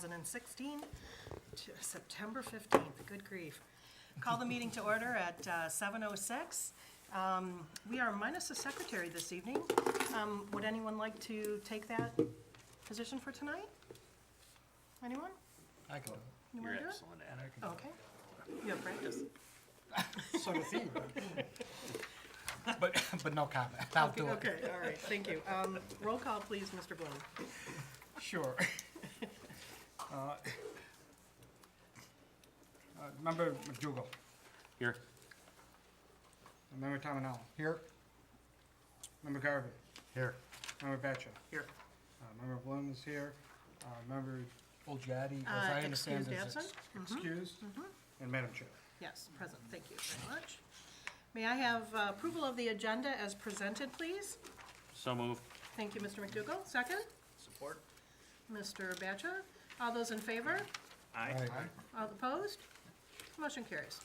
2016 to September 15th. Good grief. Call the meeting to order at 7:06. We are minus the secretary this evening. Would anyone like to take that position for tonight? Anyone? I can do You You're want to do it? excellent at it. Okay. You have practice. it. So does he. But no comment. I'll do it. Okay, all right, thank you. Roll call, please, Mr. Bloom. Sure. Member McDougal. Here. Member Tominelli. Here. Member Garvey. Here. Member Batcha. Here. Member Bloom is here. Member Olgiati, as I understand, excused is absent. excused. And Madam Chair. Yes, present, thank you very much. May I have approval of the agenda as presented, please? So moved. Thank you, Mr. McDougal. Second? Support. Mr. Batcha. All those in favor? Aye. All opposed? Motion carries.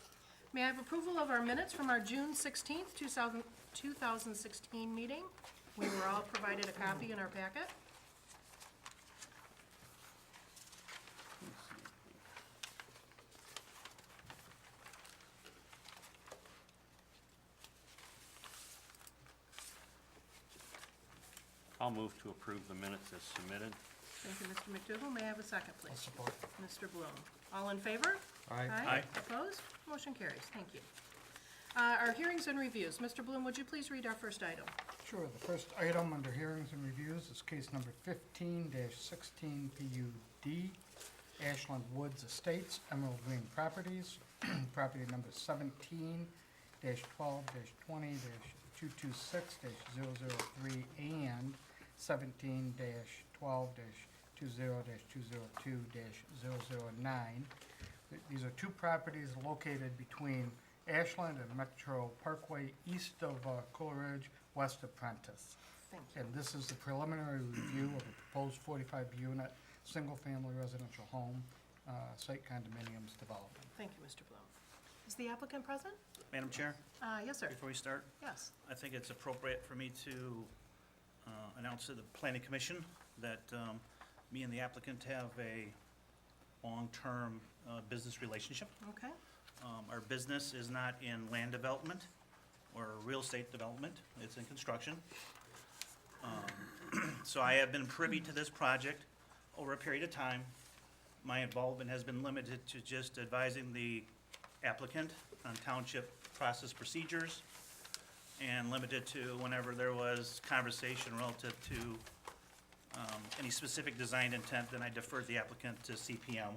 May I have approval of our minutes from our June 16th, 2016 meeting? We were all provided a copy in our packet. I'll move to approve the minutes as submitted. Thank you, Mr. McDougal. May I have a second, I'll please? support. Mr. Bloom. All in favor? Aye. Opposed? Motion carries. Thank you. Our hearings and reviews. Mr. Bloom, would you please read our first item? Sure. The first item under hearings and reviews is case number 15-16 PUD, Ashland Woods Estates, Emerald Green Properties, property number 17-12-20-226-003 and 17-12-20-202-009. These are two properties located between Ashland and Metro Parkway, east of Coleridge, west of Prentice. Thank you. And this is the preliminary review of a proposed 45-unit, single-family residential home, site condominiums development. Thank you, Mr. Bloom. Is the applicant present? Madam Chair, Yes, sir. before we start, Yes. I think it's appropriate for me to announce to the Planning Commission that me and the applicant have a long-term business relationship. Okay. Our business is not in land development or real estate development, it's in construction. So I have been privy to this project over a period of time. My involvement has been limited to just advising the applicant on township process procedures and limited to whenever there was conversation relative to any specific design intent, then I deferred the applicant to CPM.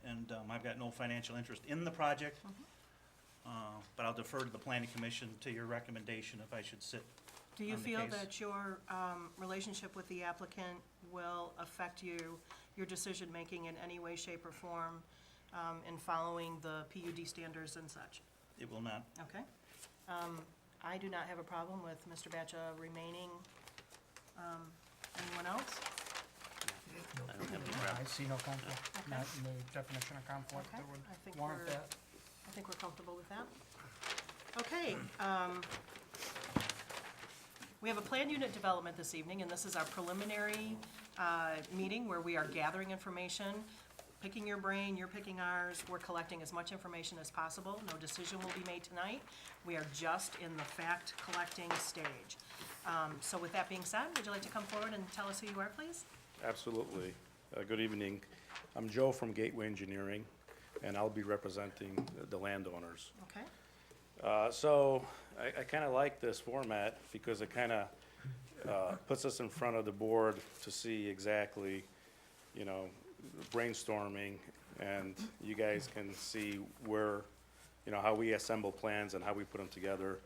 And I've got no financial interest in the project, but I'll defer to the Planning Commission to your recommendation if I should sit Do you on the feel case. that your relationship with the applicant will affect your decision-making in any way, shape, or form in following the PUD standards and such? It will not. Okay. I do not have a problem with Mr. Batcha remaining. Anyone else? I don't have any I problem. see no conflict, Okay. not in the definition of conflict Okay, that would I think warrant we're- that. I think we're comfortable with that. Okay. We have a planned unit development this evening, and this is our preliminary meeting where we are gathering information, picking your brain, you're picking ours. We're collecting as much information as possible. No decision will be made tonight. We are just in the fact-collecting stage. So with that being said, would you like to come forward and tell us who you are, please? Absolutely. Good evening. I'm Joe from Gateway Engineering, and I'll be representing the landowners. Okay. So I kind of like this format because it kind of puts us in front of the board to see exactly, brainstorming, and you guys can see where, how we assemble plans and how we put them together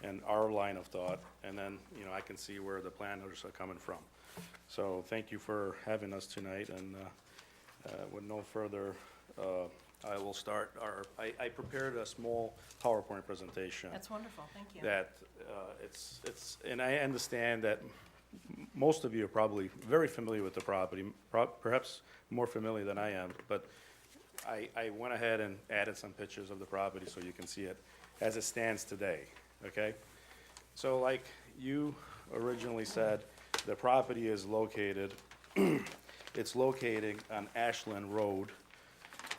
and our line of thought, and then, I can see where the planners are coming from. So thank you for having us tonight, and with no further, I will start I prepared a small PowerPoint presentation That's wonderful. Thank you. that and I understand that most of you are probably very familiar with the property, perhaps more familiar than I am, but I went ahead and added some pictures of the property so you can see it as it stands today, okay? So like you originally said, the property is located it's located on Ashland Road.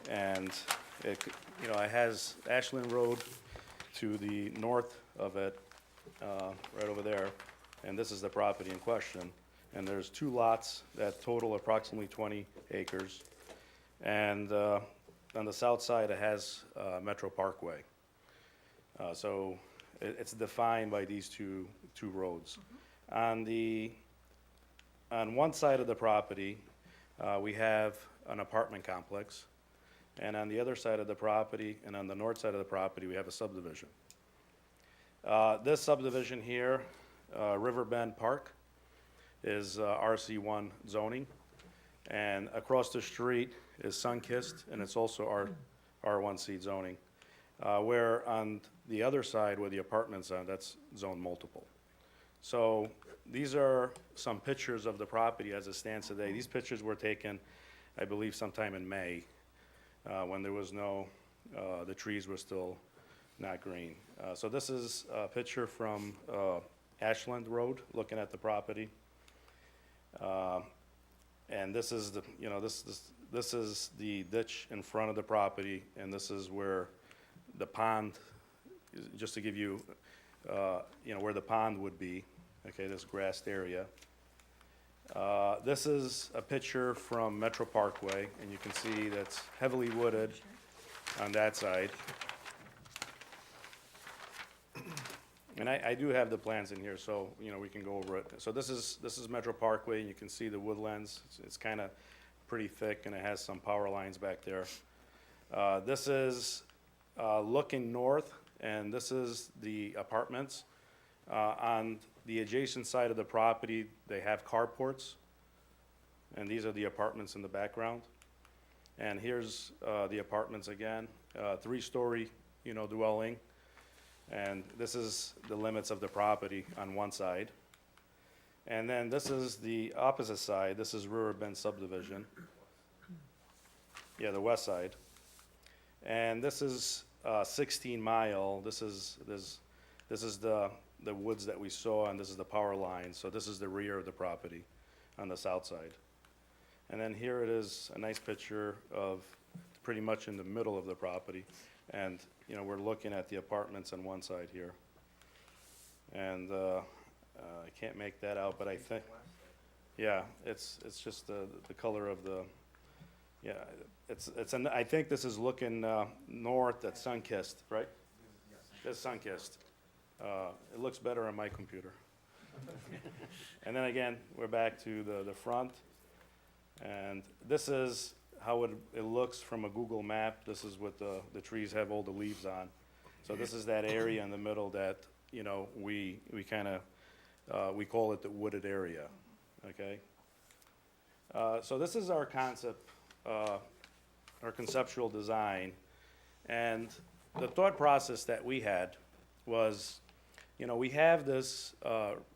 And it, you know, it has Ashland Road to the north of it, right over there. And this is the property in question. And there's two lots that total approximately 20 acres. And on the south side, it has Metro Parkway. So it's defined by these two roads. On one side of the property, we have an apartment complex. And on the other side of the property, and on the north side of the property, we have a subdivision. This subdivision here, Riverbend Park, is RC1 zoning. And across the street is Sunkist, and it's also R1C zoning. Where on the other side, where the apartments are, that's zone multiple. So these are some pictures of the property as it stands today. These pictures were taken, I believe, sometime in May, when there was the trees were still not green. So this is a picture from Ashland Road, looking at the property. And this is the, you know, this is the ditch in front of the property, and this is where the pond, just to give you, you know, where the pond would be, okay, this grassed area. This is a picture from Metro Parkway, and you can see that's heavily wooded on that side. And I do have the plans in here, so, you know, we can go over it. So this is Metro Parkway, and you can see the woodlands. It's kind of pretty thick, and it has some power lines back there. This is looking north, and this is the apartments. On the adjacent side of the property, they have carports, and these are the apartments in the background. And here's the apartments again, 3-story, you know, dwelling. And this is the limits of the property on one side. And then this is the opposite side. This is Riverbend subdivision. Yeah, the west side. And this is 16 Mile. This is the woods that we saw, and this is the power line. So this is the rear of the property on the south side. And then here it is, a nice picture of pretty much in the middle of the property. And, you know, we're looking at the apartments on one side here. And I can't make that out, but I think, yeah, it's just the color of the, yeah, I think this is looking north at Sunkist, right? That's Sunkist. It looks better on my computer. And then again, we're back to the front. And this is how it looks from a Google map. This is what the trees have all the leaves on. So this is that area in the middle that, you know, we kind of, we call it the wooded area, okay? So this is our concept, our conceptual design. And the thought process that we had was, you know, we have this,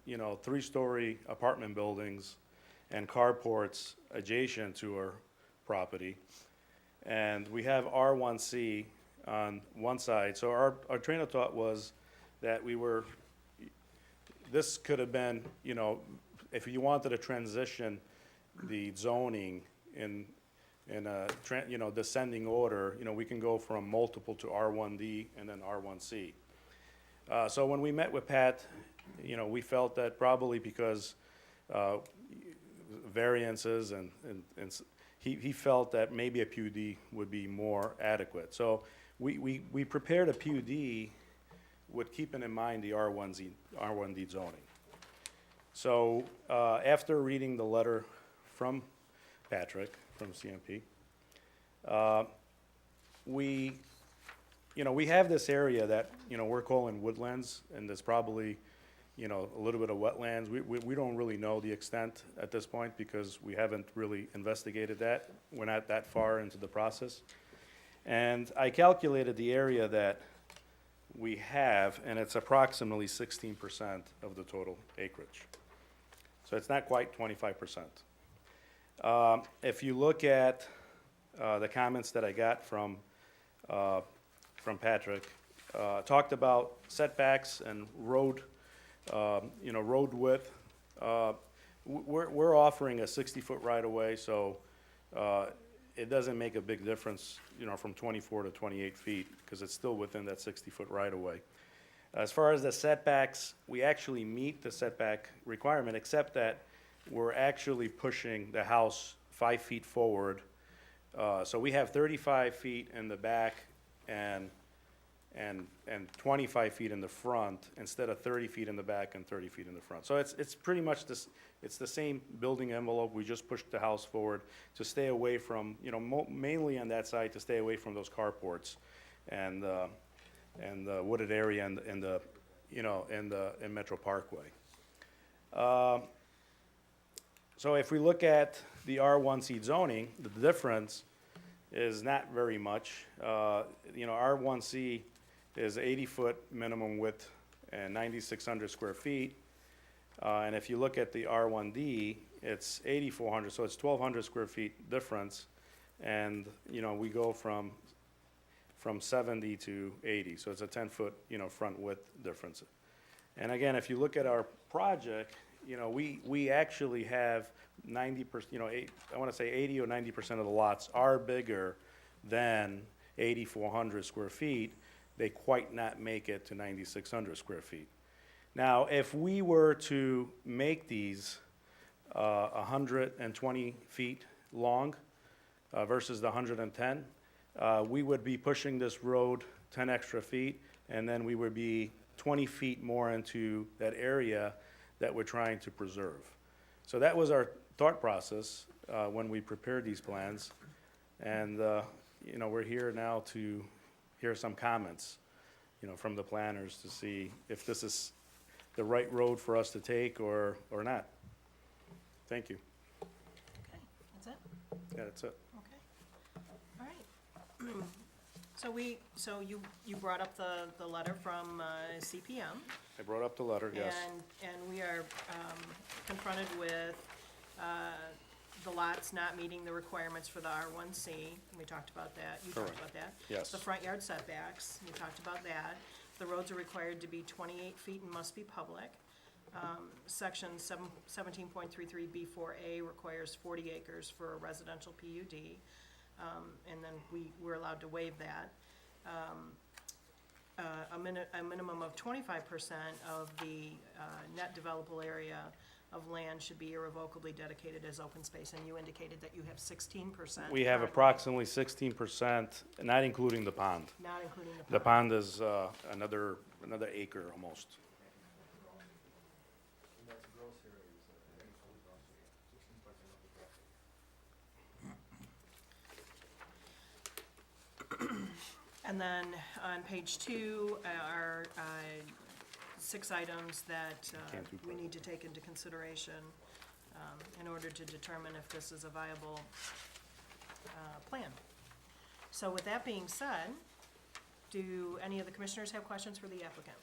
you know, 3-story apartment buildings and carports adjacent to our property. And we have R1C on one side. So our train of thought was that this could have been, you know, if you wanted to transition the zoning in a, you know, descending order, you know, we can go from multiple to R1D and then R1C. So when we met with Pat, you know, we felt that probably because variances and he felt that maybe a PUD would be more adequate. So we prepared a PUD with keeping in mind the R1D zoning. So after reading the letter from Patrick, from CMP, we have this area that, you know, we're calling woodlands, and there's probably, you know, a little bit of wetlands. We don't really know the extent at this point because we haven't really investigated that. We're not that far into the process. And I calculated the area that we have, and it's approximately 16% of the total acreage. So it's not quite 25%. If you look at the comments that I got from Patrick, talked about setbacks and road, you know, road width. we're offering a 60-foot right-of-way, so it doesn't make a big difference, you know, from 24 to 28 feet, because it's still within that 60-foot right-of-way. As far as the setbacks, we actually meet the setback requirement, except that we're actually pushing the house 5 feet forward. So we have 35 feet in the back and 25 feet in the front, instead of 30 feet in the back and 30 feet in the front. So it's pretty much this, it's the same building envelope, we just pushed the house forward to stay away from, you know, mainly on that side, to stay away from those carports and the wooded area and the, you know, in Metro Parkway. So if we look at the R1C zoning, the difference is not very much. You know, R1C is 80-foot minimum width and 9,600 square feet. And if you look at the R1D, it's 8,400, so it's 1,200 square feet difference. And, you know, we go from 70 to 80, so it's a 10-foot, you know, front width difference. And again, if you look at our project, you know, we actually have 90%, you know, I want to say 80 or 90% of the lots are bigger than 8,400 square feet. They quite not make it to 9,600 square feet. Now, if we were to make these 120 feet long versus the 110, we would be pushing this road 10 extra feet, and then we would be 20 feet more into that area that we're trying to preserve. So that was our thought process when we prepared these plans. And, you know, we're here now to hear some comments, you know, from the planners to see if this is the right road for us to take or not. Thank you. Okay, that's it? Yeah, that's it. Okay, all right. So you brought up the letter from CPM. I brought up the letter, yes. And we are confronted with the lots not meeting the requirements for the R1C. We talked about that, you talked Correct. about that. Yes. The front yard setbacks, we talked about that. The roads are required to be 28 feet and must be public. Section 17.33B4A requires 40 acres for a residential PUD. And then we're allowed to waive that. A minimum of 25% of the net developable area of land should be irrevocably dedicated as open space, and you indicated that you have 16%. We have currently, approximately 16%, not including the pond. Not including the The pond. pond is another acre almost. And then on page 2 are 6 items that Can't do we need to take into consideration in order to determine if this is a viable plan. So with that being said, do any of the commissioners have questions for the applicant?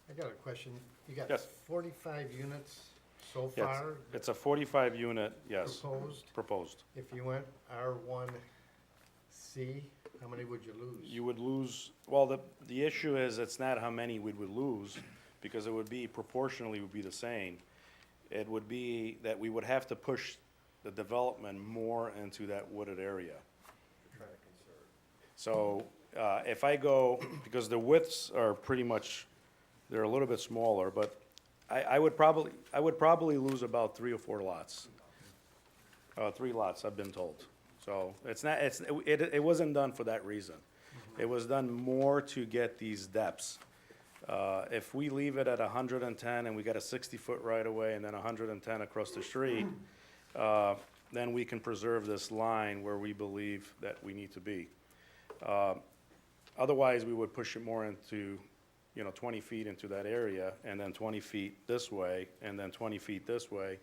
I got a question. You got Yes. 45 units so Yes, far it's a 45 unit, yes, proposed. proposed. If you went R1C, how many would you lose? You would lose, well, the issue is, it's not how many we would lose, because it would be proportionally would be the same. It would be that we would have to push the development more into that wooded area. Try to conserve. So, if I go, because the widths are pretty much, they're a little bit smaller, but I would probably lose about 3 or 4 lots. 3 lots, I've been told. So, it wasn't done for that reason. It was done more to get these depths. If we leave it at 110 and we got a 60-foot right-of-way and then 110 across the street, then we can preserve this line where we believe that we need to be. Otherwise, we would push it more into, 20 feet into that area, and then 20 feet this way, and then 20 feet this way.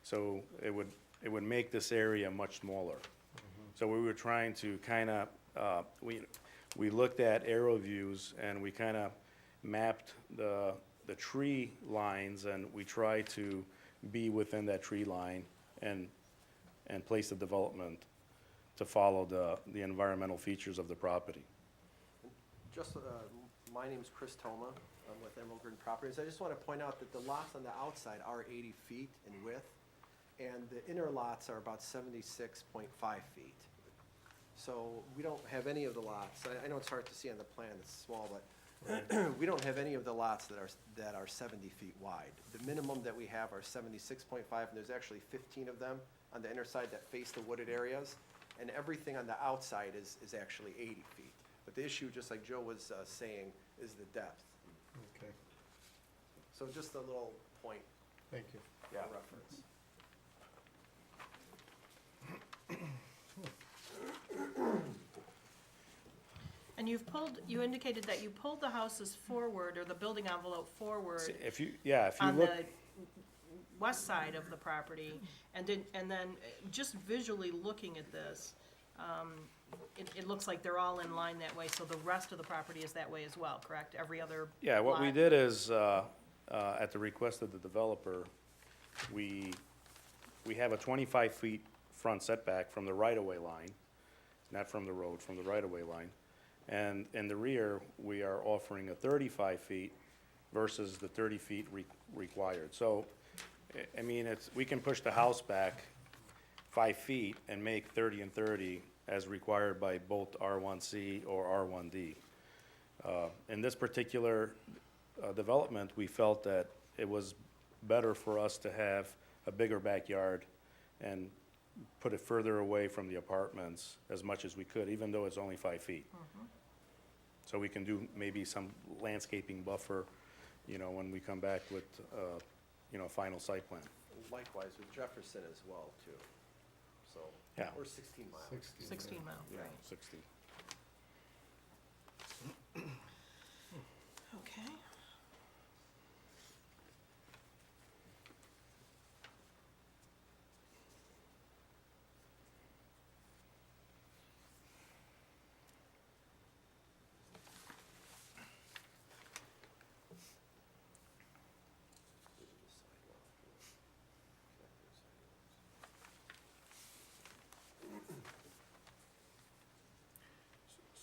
So it would make this area much smaller. So we were trying to kind of, we looked at aerial views and we kind of mapped the tree lines, and we tried to be within that tree line and place the development to follow the environmental features of the property. Just, my name's Chris Toma. I'm with Emerald Green Properties. I just want to point out that the lots on the outside are 80 feet in width, and the inner lots are about 76.5 feet. So we don't have any of the lots, I know it's hard to see on the plan, it's small, but we don't have any of the lots that are 70 feet wide. The minimum that we have are 76.5, and there's actually 15 of them on the inner side that face the wooded areas, and everything on the outside is actually 80 feet. But the issue, just like Joe was saying, is the depth. Okay, So just a little point thank you. for reference. And you indicated that you pulled the houses forward, or the building envelope forward If you on look, the west side of the property, and then just visually looking at this, it looks like they're all in line that way, so the rest of the property is that way as well, correct? Every other yeah, what we lot? did is, at the request of the developer, we have a 25 feet front setback from the right-of-way line, not from the road, from the right-of-way line. And in the rear, we are offering a 35 feet versus the 30 feet required. So, I mean, we can push the house back 5 feet and make 30 and 30 as required by both R1C or R1D. In this particular development, we felt that it was better for us to have a bigger backyard and put it further away from the apartments as much as we could, even though it's only 5 feet. So we can do maybe some landscaping buffer, when we come back with, a final site plan. Likewise with Jefferson as well, too. So, Yeah. we're 16 miles. 16 miles, Yeah. right. 60. Okay.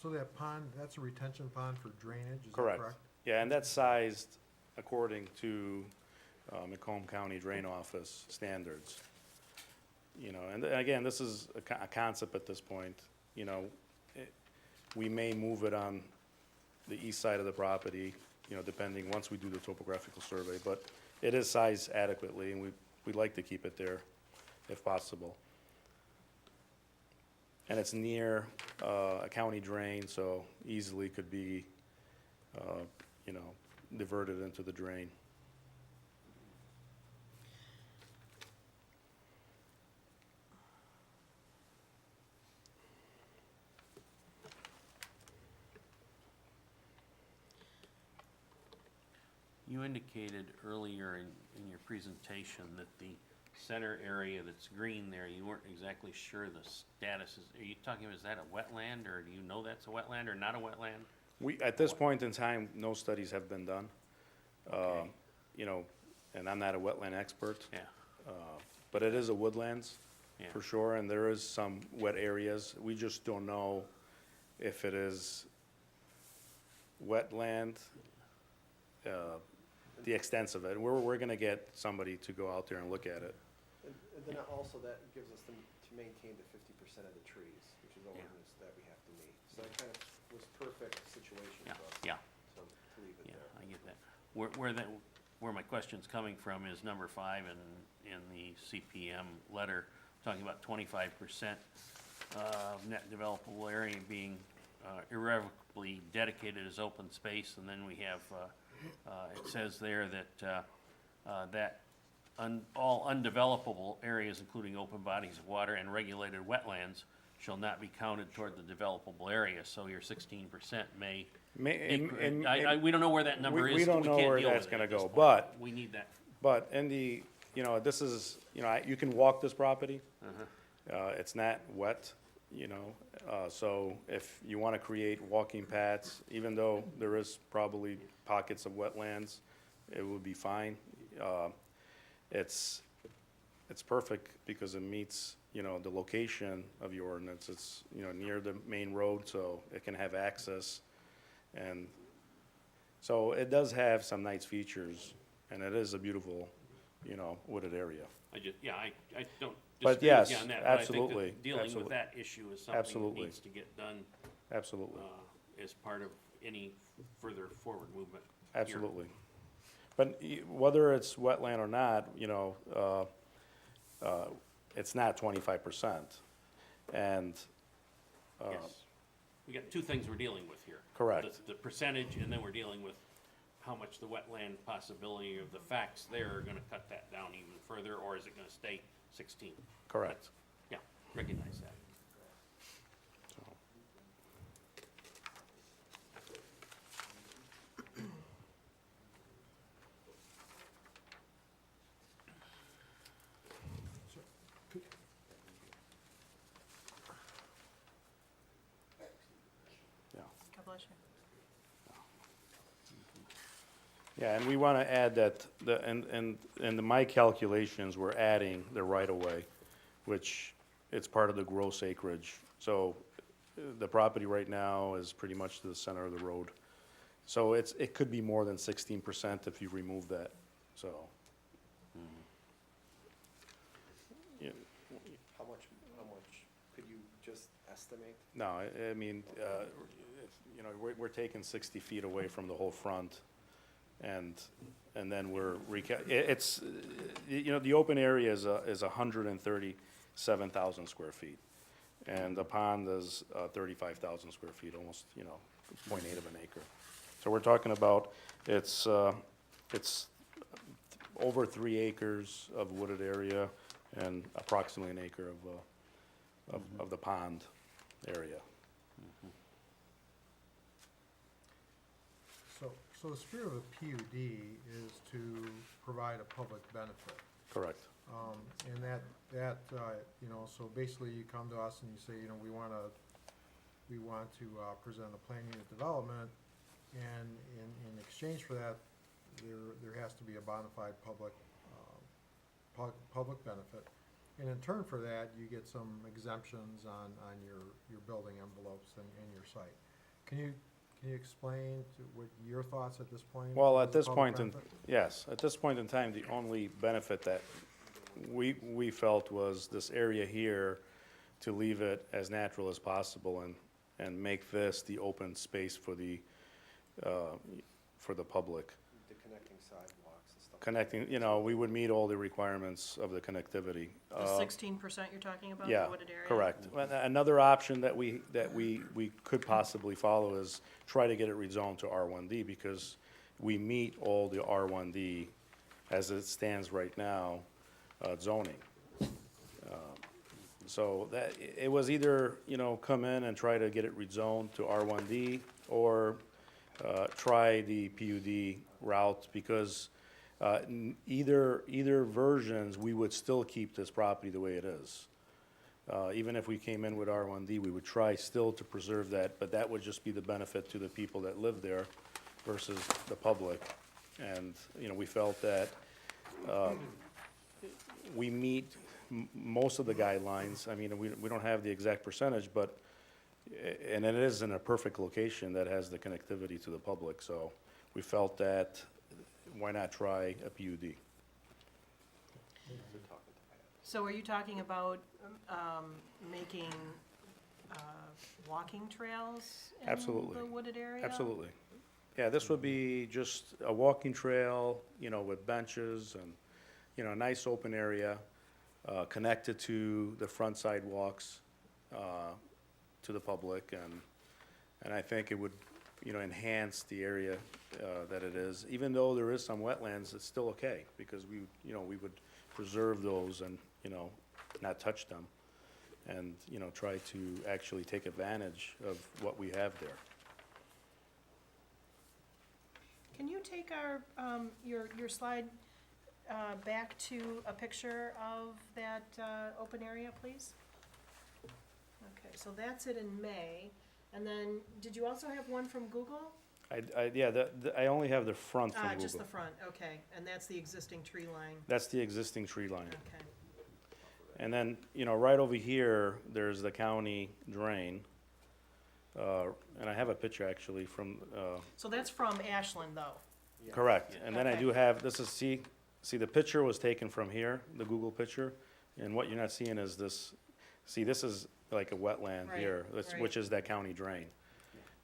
So that pond, that's a retention pond for drainage, is that Correct. correct? Yeah, and that's sized according to Macomb County Drain Office standards. And again, this is a concept at this point, we may move it on the east side of the property, depending, once we do the topographical survey, but it is sized adequately, and we'd like to keep it there if possible. And it's near a county drain, so easily could be, diverted into the drain. You indicated earlier in your presentation that the center area that's green there, you weren't exactly sure the status is. Are you talking, is that a wetland, or do you know that's a wetland or not a wetland? At this point in time, no studies have been done. Okay. And I'm not a wetland expert, Yeah, but it is a woodlands, yeah. for sure, and there is some wet areas. We just don't know if it is wetland, the extent of it. We're gonna get somebody to go out there and look at it. And then also that gives us to maintain the 50% of the trees, which is an Yeah. ordinance that we have to meet. So that kind of was perfect situation Yeah, for us yeah, to leave it yeah, there. I get that. Where my question's coming from is number 5 in the CPM letter, talking about 25% net developable area being irrevocably dedicated as open space, and then we have, it says there that, all undevelopable areas, including open bodies of water and regulated wetlands, shall not be counted toward the developable area, so your 16% may. We don't know where that number is. We don't know can't where deal with that's it gonna at this go, point. but- We need that. But in the you know, this is, you know, you can walk this property. It's not wet, you know, so if you want to create walking paths, even though there is probably pockets of wetlands, it would be fine. It's perfect because it meets, you know, the location of your ordinance. It's, you know, near the main road, so it can have access. And so it does have some nice features, and it is a beautiful, you know, wooded area. I don't But disagree with you yes, on that, but I think absolutely, that dealing with absolutely. that issue is something that Absolutely. needs to get done, Absolutely, as part of any further forward movement. here. absolutely. But whether it's wetland or not, you know, it's not 25%. And, Yes. We got two things we're dealing with here. Correct. The percentage, and then we're dealing with how much the wetland possibility of the facts there are gonna cut that down even further, or is it gonna stay 16? correct. Yeah, recognize that. Yeah. God bless you. Yeah, and we want to add that, my calculations, we're adding the right-of-way, which it's part of the gross acreage. So the property right now is pretty much to the center of the road. So it could be more than 16% if you remove that, so. Yeah, How much, could you just estimate? no, I mean, you know, we're taking 60 feet away from the whole front, and then we're it's, you know, the open area is 137,000 square feet, and the pond is 35,000 square feet, almost, you know, 0.8 of an acre. So we're talking about, it's over 3 acres of wooded area and approximately an acre of the pond area. So the spirit of a PUD is to provide a public benefit. Correct. And that, you know, so basically you come to us and you say, you know, we want to present a plan unit development, and in exchange for that, there has to be a bona fide public benefit. And in turn for that, you get some exemptions on your building envelopes and your site. Can you explain what your thoughts at this point? Well, as at a this public point in, benefit? yes, at this point in time, the only benefit that we felt was this area here, to leave it as natural as possible and make this the open space for the public. The connecting sidewalks and stuff? Connecting, you know, we would meet all the requirements of the connectivity. The 16% you're talking about, Yeah, the wooded area? correct. Another option that we could possibly follow is try to get it rezoned to R1D, because we meet all the R1D as it stands right now, zoning. So that, it was either, you know, come in and try to get it rezoned to R1D, or try the PUD route, because either versions, we would still keep this property the way it is. Even if we came in with R1D, we would try still to preserve that, but that would just be the benefit to the people that live there versus the public. And, you know, we felt that we meet most of the guidelines. I mean, we don't have the exact percentage, but, and it is in a perfect location that has the connectivity to the public, so we felt that, why not try a PUD? So are you talking about making walking trails in Absolutely. the wooded area? Absolutely. Yeah, this would be just a walking trail, you know, with benches and, you know, a nice open area, connected to the front sidewalks, to the public, and I think it would, you know, enhance the area, that it is. Even though there is some wetlands, it's still okay, because we, you know, we would preserve those and, you know, not touch them, and, you know, try to actually take advantage of what we have there. Can you take our, your slide back to a picture of that open area, please? Okay, so that's it in May. And then, did you also have one from Google? I only have the front from Just the Google. front, okay. And that's the existing tree line, That's the existing tree line. okay. And then, right over here, there's the county drain. And I have a picture actually from, So that's from Ashland, though? correct. And then I Okay. do have, this is, see, the picture was taken from here, the Google picture. And what you're not seeing is this, see, this is like a wetland Right, here, right. which is that county drain.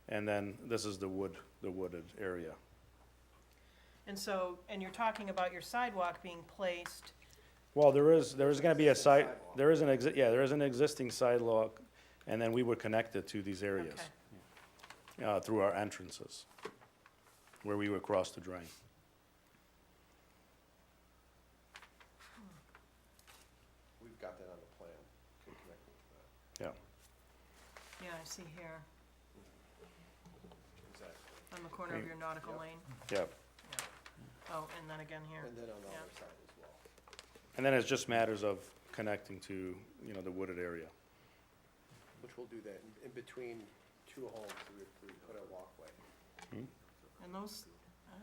And then this is the wooded area. And so, and you're talking about your sidewalk being placed, Well, there is gonna be a side, there is an existing sidewalk, and then we would connect it to these areas. okay. Through our entrances, where we would cross the drain. We've got that on the plan, can connect with that. Yeah. Yeah, I see here, Exactly. on the corner of Okay. your nautical Yep. lane. Yeah. Oh, and then again here. And then on the Yeah. other side as well. And then it's just matters of connecting to, the wooded area. Which we'll do that in between two homes, we put a walkway. And those,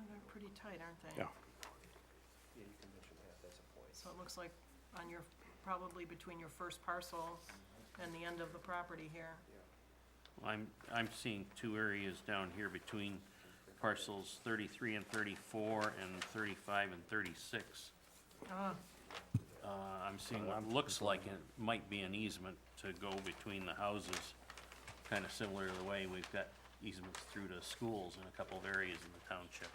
they're pretty tight, aren't they? Yeah. Yeah, you can mention that, that's a point. So it looks like on your, probably between your first parcel and the end of the property here. I'm seeing two areas down here between parcels 33 and 34 and 35 and 36. Ah, I'm seeing what looks like it might be an easement to go between the houses, kind of similar to the way we've got easements through to schools in a couple of areas in the township.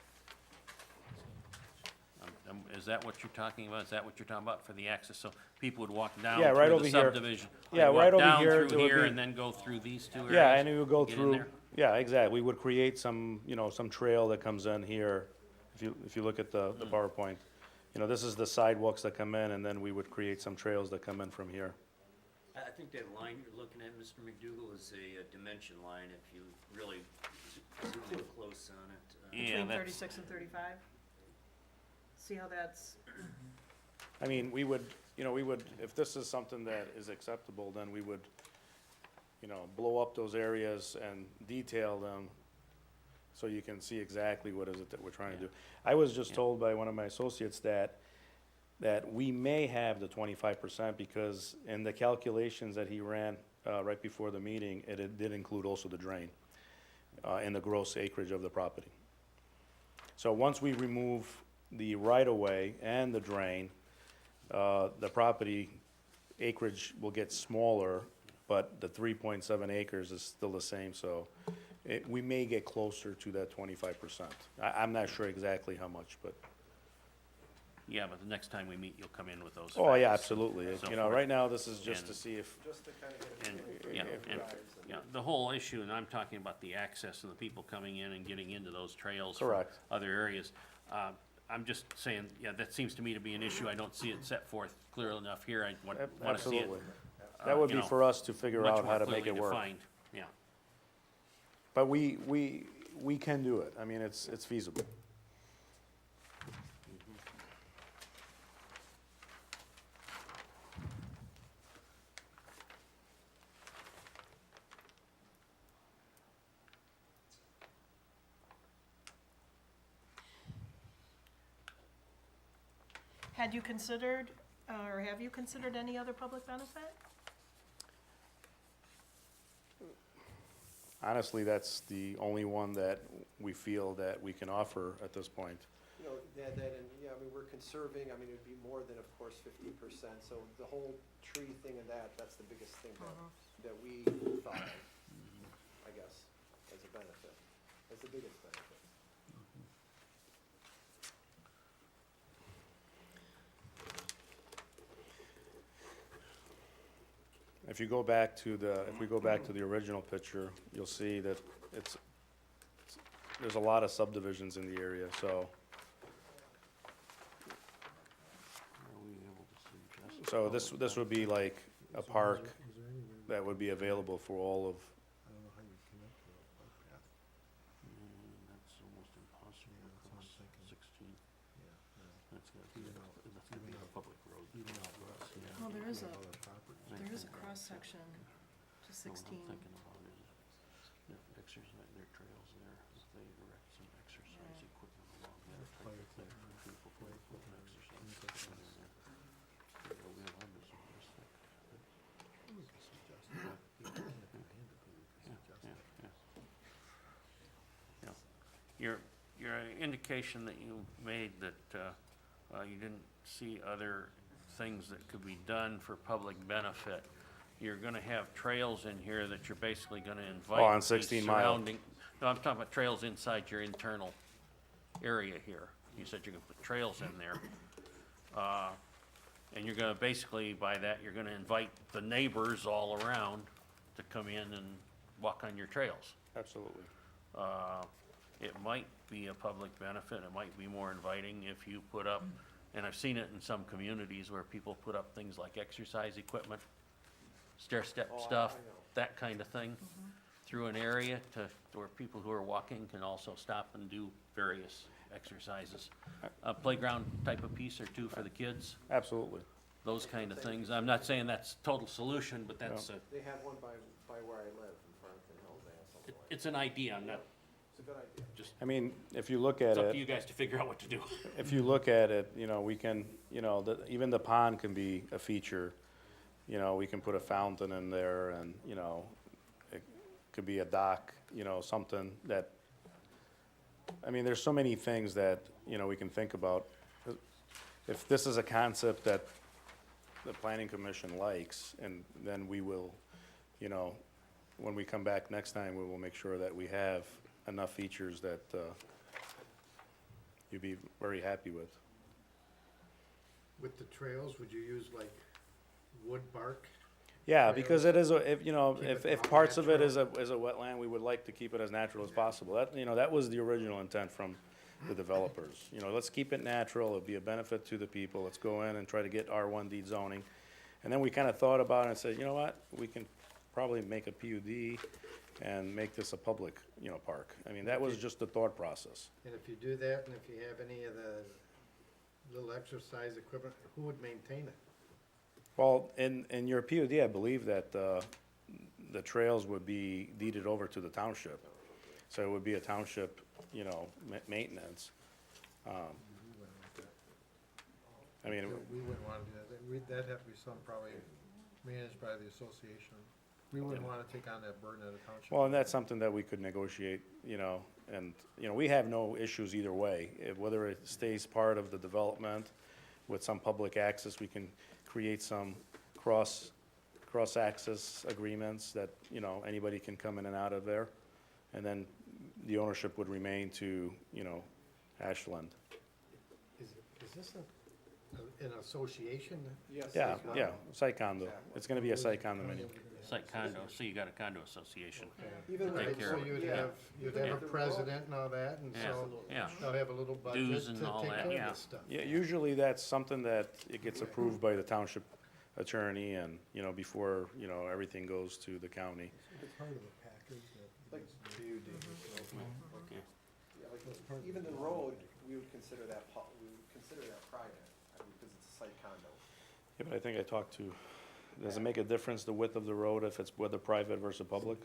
Is that what you're talking about? Is that what you're talking about for the access? So people would walk down Yeah, right through over the here. subdivision? Yeah, like walk right over down here, through there would here be- and then go through these two areas? Yeah, and we would go Get in through, there? yeah, exactly. We would create some, some trail that comes in here. If you look at the PowerPoint, this is the sidewalks that come in, and then we would create some trails that come in from here. I think that line you're looking at, Mr. McDougal, is a dimension line if you really zoom in close on it. Yeah, between that's- 36 and 35? See how that's, I mean, we would, if this is something that is acceptable, then we would, blow up those areas and detail them so you can see exactly what is it that we're trying to do. I was just Yeah. told by one of my associates that we may have the 25% because in the calculations that he ran, right before the meeting, it did include also the drain, in the gross acreage of the property. So once we remove the right-of-way and the drain, the property acreage will get smaller, but the 3.7 acres is still the same, so we may get closer to that 25%. I'm not sure exactly how much, but, Yeah, but the next time we meet, you'll come in with those. oh, yeah, facts. absolutely. So You know, forth. right now, this is just to And- see if, Just to kind of hit And, it. yeah, and, yeah, the whole issue, and I'm talking about the access and the people coming in and getting into those trails from Correct. other areas. I'm just saying, yeah, that seems to me to be an issue. I don't see it set forth clearly enough here. I want to see it. absolutely. That would be for us to figure much out how more to make clearly it work. defined. Yeah. But we can do it. I mean, it's feasible. had you considered, or have you considered any other public benefit? Honestly, that's the only one that we feel that we can offer at this point. That, and, yeah, I mean, we're conserving, I mean, it'd be more than, of course, 50%, so the whole tree thing and that's the biggest thing that we thought of, I guess, as a benefit, as the biggest benefit. If you go back to if we go back to the original picture, you'll see that there's a lot of subdivisions in the area, so. Are we able to suggest? So this would be like a park Is there any way, that would be available for all of, I don't know how you connect to a bike path. That's almost impossible Yeah, that's what I'm across thinking. 16. Yeah, I That's gonna be a public road. Well, there is a, Other properties. there is a cross-section to So what 16. I'm thinking about is, exercise, there are trails there, if they erect some exercise Right. equipment along there. Play type of thing equipment. for people who are putting exercise equipment in there. It'll be a lot of realistic. We can suggest that. You don't have to mandate, but we can suggest that. Yeah. Your indication that you made that, you didn't see other things that could be done for public benefit. You're gonna have trails in here that you're basically gonna invite. Oh, on the 16 Mile. surrounding- No, I'm talking about trails inside your internal area here. You said you're gonna put trails in there. And you're gonna basically, by that, you're gonna invite the neighbors all around to come in and walk on your trails. Absolutely. It might be a public benefit, it might be more inviting if you put up, and I've seen it in some communities where people put up things like exercise equipment, stair-step Oh, I stuff, know. that kind of thing, through an area to, where people who are walking can also stop and do various exercises. A playground type of piece or two for the kids, Absolutely. those kind of things. I'm not saying that's total solution, but that's a, They have one by where I live in Farmington Hills, they have something like that. it's an idea, I'm not, It's a good idea. just, I mean, if you look at it's up it. to you guys to figure out what to do. If you look at it, you know, we can, you know, even the pond can be a feature. You know, we can put a fountain in there and, you know, it could be a dock, you know, something that, I mean, there's so many things that, you know, we can think about. If this is a concept that the planning commission likes, and then we will, you know, when we come back next time, we will make sure that we have enough features that, you'd be very happy with. With the trails, would you use like wood bark? Yeah, because it is, if, you know, Keep if, it if all parts of it natural. is a wetland, we would like to keep it as natural as possible. That, you know, that was the original intent from the developers. You know, let's keep it natural, it'll be a benefit to the people, let's go in and try to get R1D zoning. And then we kinda thought about it and said, you know what, we can probably make a PUD and make this a public, you know, park. I mean, that was just the thought process. And if you do that, and if you have any of the little exercise equipment, who would maintain it? Well, in your PUD, I believe that, the trails would be deeded over to the township. So it would be a township, you know, maintenance. We wouldn't want that. I mean, We wouldn't wanna do that. That'd have to be something probably managed by the association. We wouldn't wanna take on that burden of the township. well, and that's something that we could negotiate, you know, and, you know, we have no issues either way. Whether it stays part of the development with some public access, we can create some cross-access agreements that, you know, anybody can come in and out of there. And then the ownership would remain to, you know, Ashland. Is this an association? Yes. Yeah, it's not. yeah, site condo. Exactly. It's gonna be a site condominium. It's like condo, so you got a condo association. Even Take with, care So of it. you'd Yeah. have, you'd Even have a if the road- president and all that, and Yeah, so yeah. they'll have a little budget Dues to and all take that, care yeah. of this stuff. Yeah, usually that's something that it gets approved by the township attorney and, you know, before, you know, everything goes to the county. It's part of the package that. like, Okay. yeah, like, even the road, we would consider that private, I mean, because it's a site condo. Yeah, but I think I talked to, does it make a difference, the width of the road, if it's whether private versus public?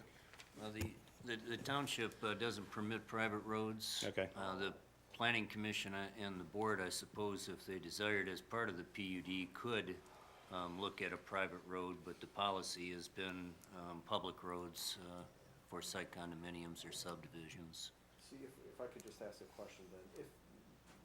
Well, the township doesn't permit private roads. Okay. The planning commission and the board, I suppose, if they desired as part of the PUD, could look at a private road, but the policy has been public roads for site condominiums or subdivisions. See, if I could just ask a question then, if,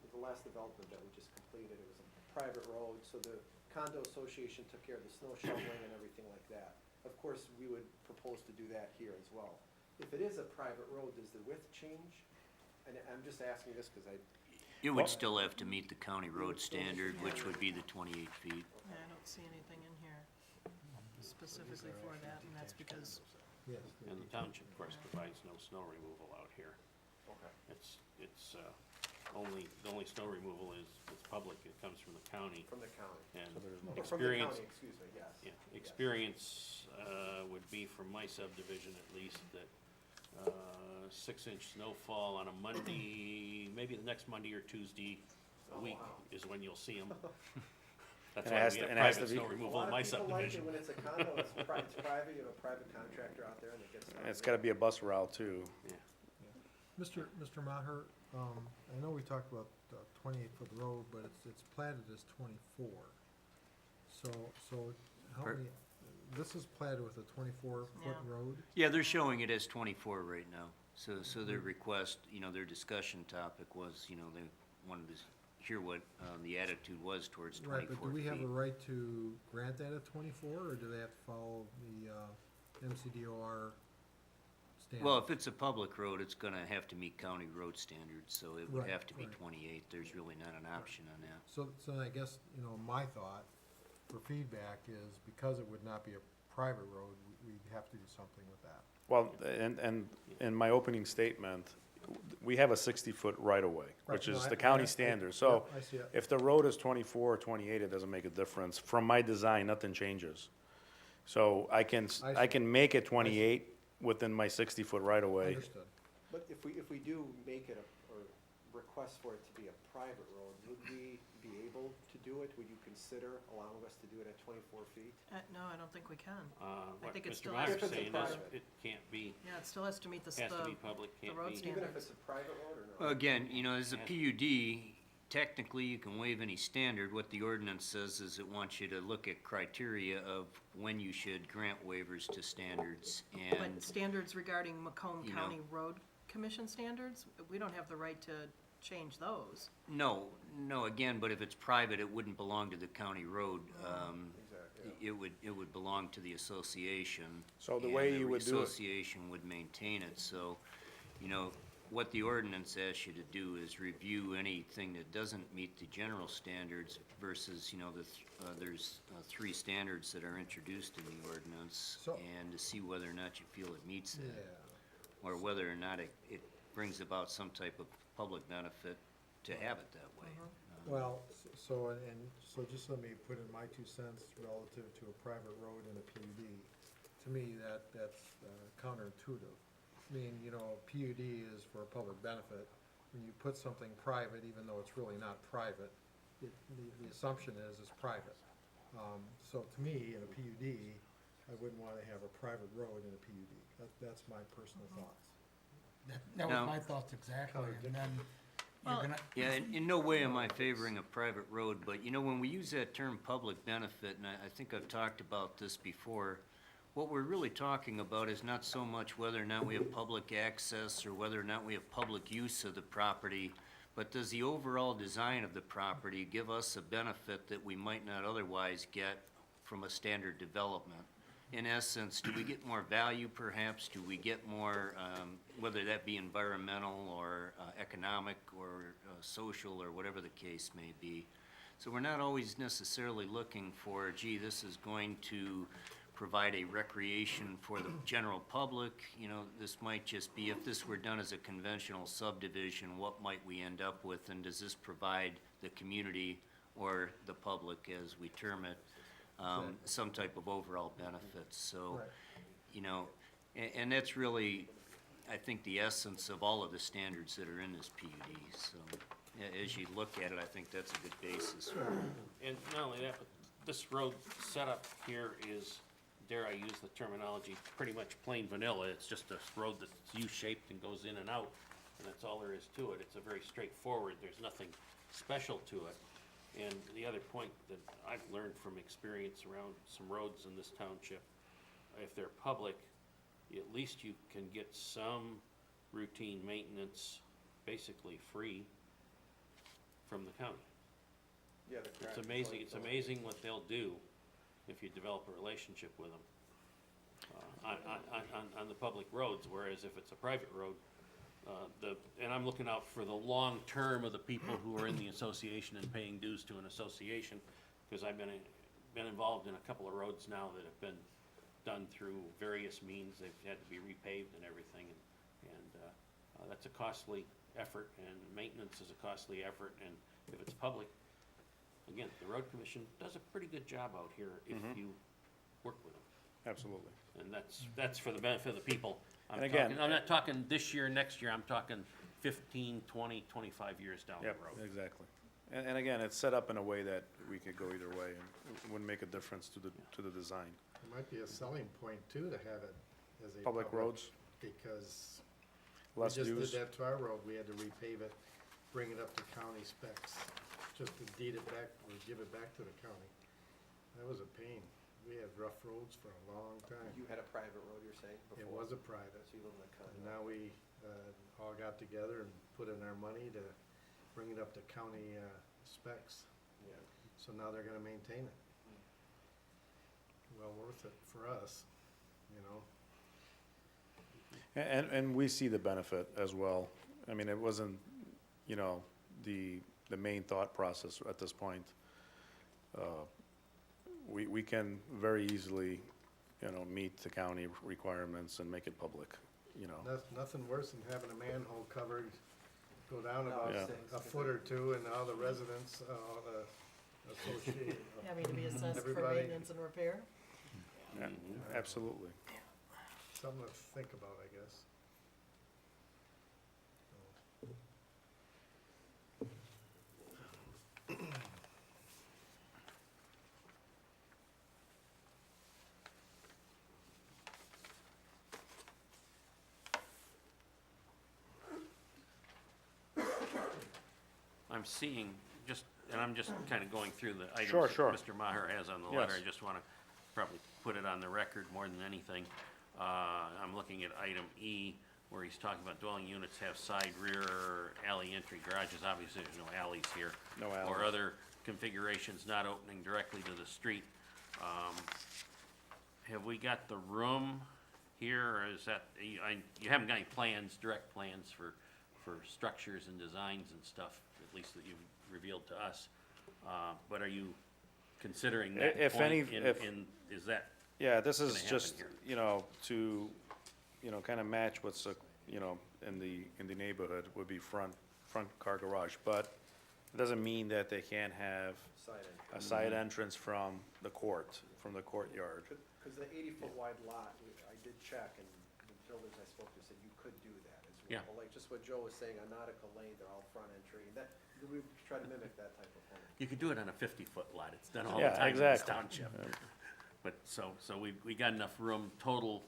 with the last development that we just completed, it was a private road, so the condo association took care of the snow shoveling and everything like that. Of course, we would propose to do that here as well. If it is a private road, does the width change? And I'm just asking this because It would still have to meet the county road standard, which would be the 28 feet. Yeah, I don't see anything in here specifically for that, and that's because, Yes. And the township, of course, provides no snow removal out here. okay. It's, the only snow removal is public, it comes from the county. From the county. And Or from the experience, county, excuse me, yes. yeah, Yes. experience, would be from my subdivision at least, that, 6-inch snowfall on a Monday, maybe the next Monday or Tuesday, a week is when you'll see them. That's And it why has we to- have and it has to private be- snow A removal lot in of my people like subdivision. it when it's a condo, it's private, you have a private contractor out there and it gets done. And it's gotta be a bus route too. Yeah. Mr. Maher, I know we talked about 28-foot road, but it's platted as 24. So help Per- me, this is platted with a 24-foot Yeah. road? Yeah, they're showing it as 24 right now. So their request, their discussion topic was, they wanted to hear what the attitude was towards 24 Right, feet. but do we have a right to grant that at 24, or do they have to follow the MCDOR standard? Well, if it's a public road, it's gonna have to meet county road standards, so it would Right, have to be right. 28. There's really not an option on that. So I guess, my thought for feedback is because it would not be a private road, we'd have to do something with that. Well, and in my opening statement, we have a 60-foot right-of-way, which Right, no, is I- the county I- standard. So Yep, I see it. if the road is 24 or 28, it doesn't make a difference. From my design, nothing changes. So I I see. can make it 28 within my 60-foot right-of-way. Understood. But if we do make it or request for it to be a private road, would we be able to do it? Would you consider allowing us to do it at 24 feet? No, I don't think we can. What think it Mr. still Meyer's has to be saying is, private. it can't be, Yeah, it still has to meet the, has to be public, the can't road be. standard. Even if it's a private road or no? Well, again, as a PUD, technically you can waive any standard. What the ordinance says is it wants you to look at criteria of when you should grant waivers to standards. But And standards regarding Macomb You know. County Road Commission standards, we don't have the right to change those. no, again, but if it's private, it wouldn't belong to the county road. Exactly, It would belong to the association. So the way you would do it- association would maintain it, so, what the ordinance asks you to do is review anything that doesn't meet the general standards versus, there's 3 standards that are introduced in the ordinance, So- and to see whether or not you feel it meets Yeah. that, or whether or not it brings about some type of public benefit to have it that way. Well, so just let me put in my 2 cents relative to a private road and a PUD. To me, that's counterintuitive. I mean, PUD is for public benefit. When you put something private, even though it's really not private, the assumption is it's private. So to me, in a PUD, I wouldn't want to have a private road in a PUD. That's my personal thoughts. That was Now- my thoughts exactly, and then you're Well- gonna, Yeah, in no way am I favoring a private road, but when we use that term public benefit, and I think I've talked about this before, what we're really talking about is not so much whether or not we have public access or whether or not we have public use of the property, but does the overall design of the property give us a benefit that we might not otherwise get from a standard development? In essence, do we get more value perhaps? Do we get more, whether that be environmental or economic or social or whatever the case may be? So we're not always necessarily looking for, gee, this is going to provide a recreation for the general public. This might just be, if this were done as a conventional subdivision, what might we end up with? And does this provide the community or the public, as we term it, some type of overall benefits? So, Right. and that's really, I think, the essence of all of the standards that are in this PUD. So, as you look at it, I think that's a good basis. And not only that, but this road setup here is, dare I use the terminology, pretty much plain vanilla. It's just a road that's U-shaped and goes in and out, and that's all there is to it. It's a very straightforward, there's nothing special to it. And the other point that I've learned from experience around some roads in this township, if they're public, at least you can get some routine maintenance basically free from the county. Yeah, the It's crack amazing, road, it's amazing what they'll do if you develop a relationship with them on the public roads, whereas if it's a private road, and I'm looking out for the long term of the people who are in the association and paying dues to an association, because I've been involved in a couple of roads now that have been done through various means. They've had to be repaved and everything, and that's a costly effort, and maintenance is a costly effort, and if it's public, again, the road commission does a pretty good job out here if you work with them. Absolutely. And that's for the benefit of the people. And again- I'm not talking this year, next year, I'm talking 15, 20, 25 years down the Yep, road. exactly. And again, it's set up in a way that we could go either way, and it wouldn't make a difference to the design. It might be a selling point too, to have it as a. Public roads, Because less we just dues. did that to our road, we had to repave it, bring it up to county specs, just to deed it back, or give it back to the county. That was a pain. We had rough roads for a long time. You had a private road, you're saying, before? It was a private. So you live in a And condo. now we, all got together and put in our money to bring it up to county, specs. Yeah. So now they're gonna maintain it. Well worth it for us, you know? And we see the benefit as well. I mean, it wasn't, you know, the main thought process at this point. We can very easily, you know, meet the county requirements and make it public, you know. Nothing worse than having a manhole covered, go down about Yeah. a foot or two, and all the residents, all the associated. Having to be assessed for Everybody- maintenance and repair? Yeah, absolutely. Something to think about, I guess. I'm seeing, and I'm just kind of going through the items Sure, that sure. Mr. Maher has on the letter. Yes. I just want to probably put it on the record more than anything. I'm looking at item E, where he's talking about dwelling units have side, rear, alley entry garages. Obviously, there's no alleys here. No Or alleys. other configurations not opening directly to the street. Have we got the room here, or is that, you haven't got any plans, direct plans for structures and designs and stuff, at least that you've revealed to us. But are you considering that If any- point if- is that, Yeah, this is gonna happen just, here. you know, to, you know, kind of match what's, you know, in the neighborhood would be front car garage. But it doesn't mean that they can't have Side entry. a side entrance from the courtyard. Because the 80-foot wide lot, I did check, and the builders I spoke to said you could do that as well. Yeah. Like just what Joe was saying, on Nautical Lane, they're all front entry, and that, we try to mimic that type of home. you could do it on a 50-foot lot, it's done all the Yeah, time in this exactly. township. But, so we got enough room total,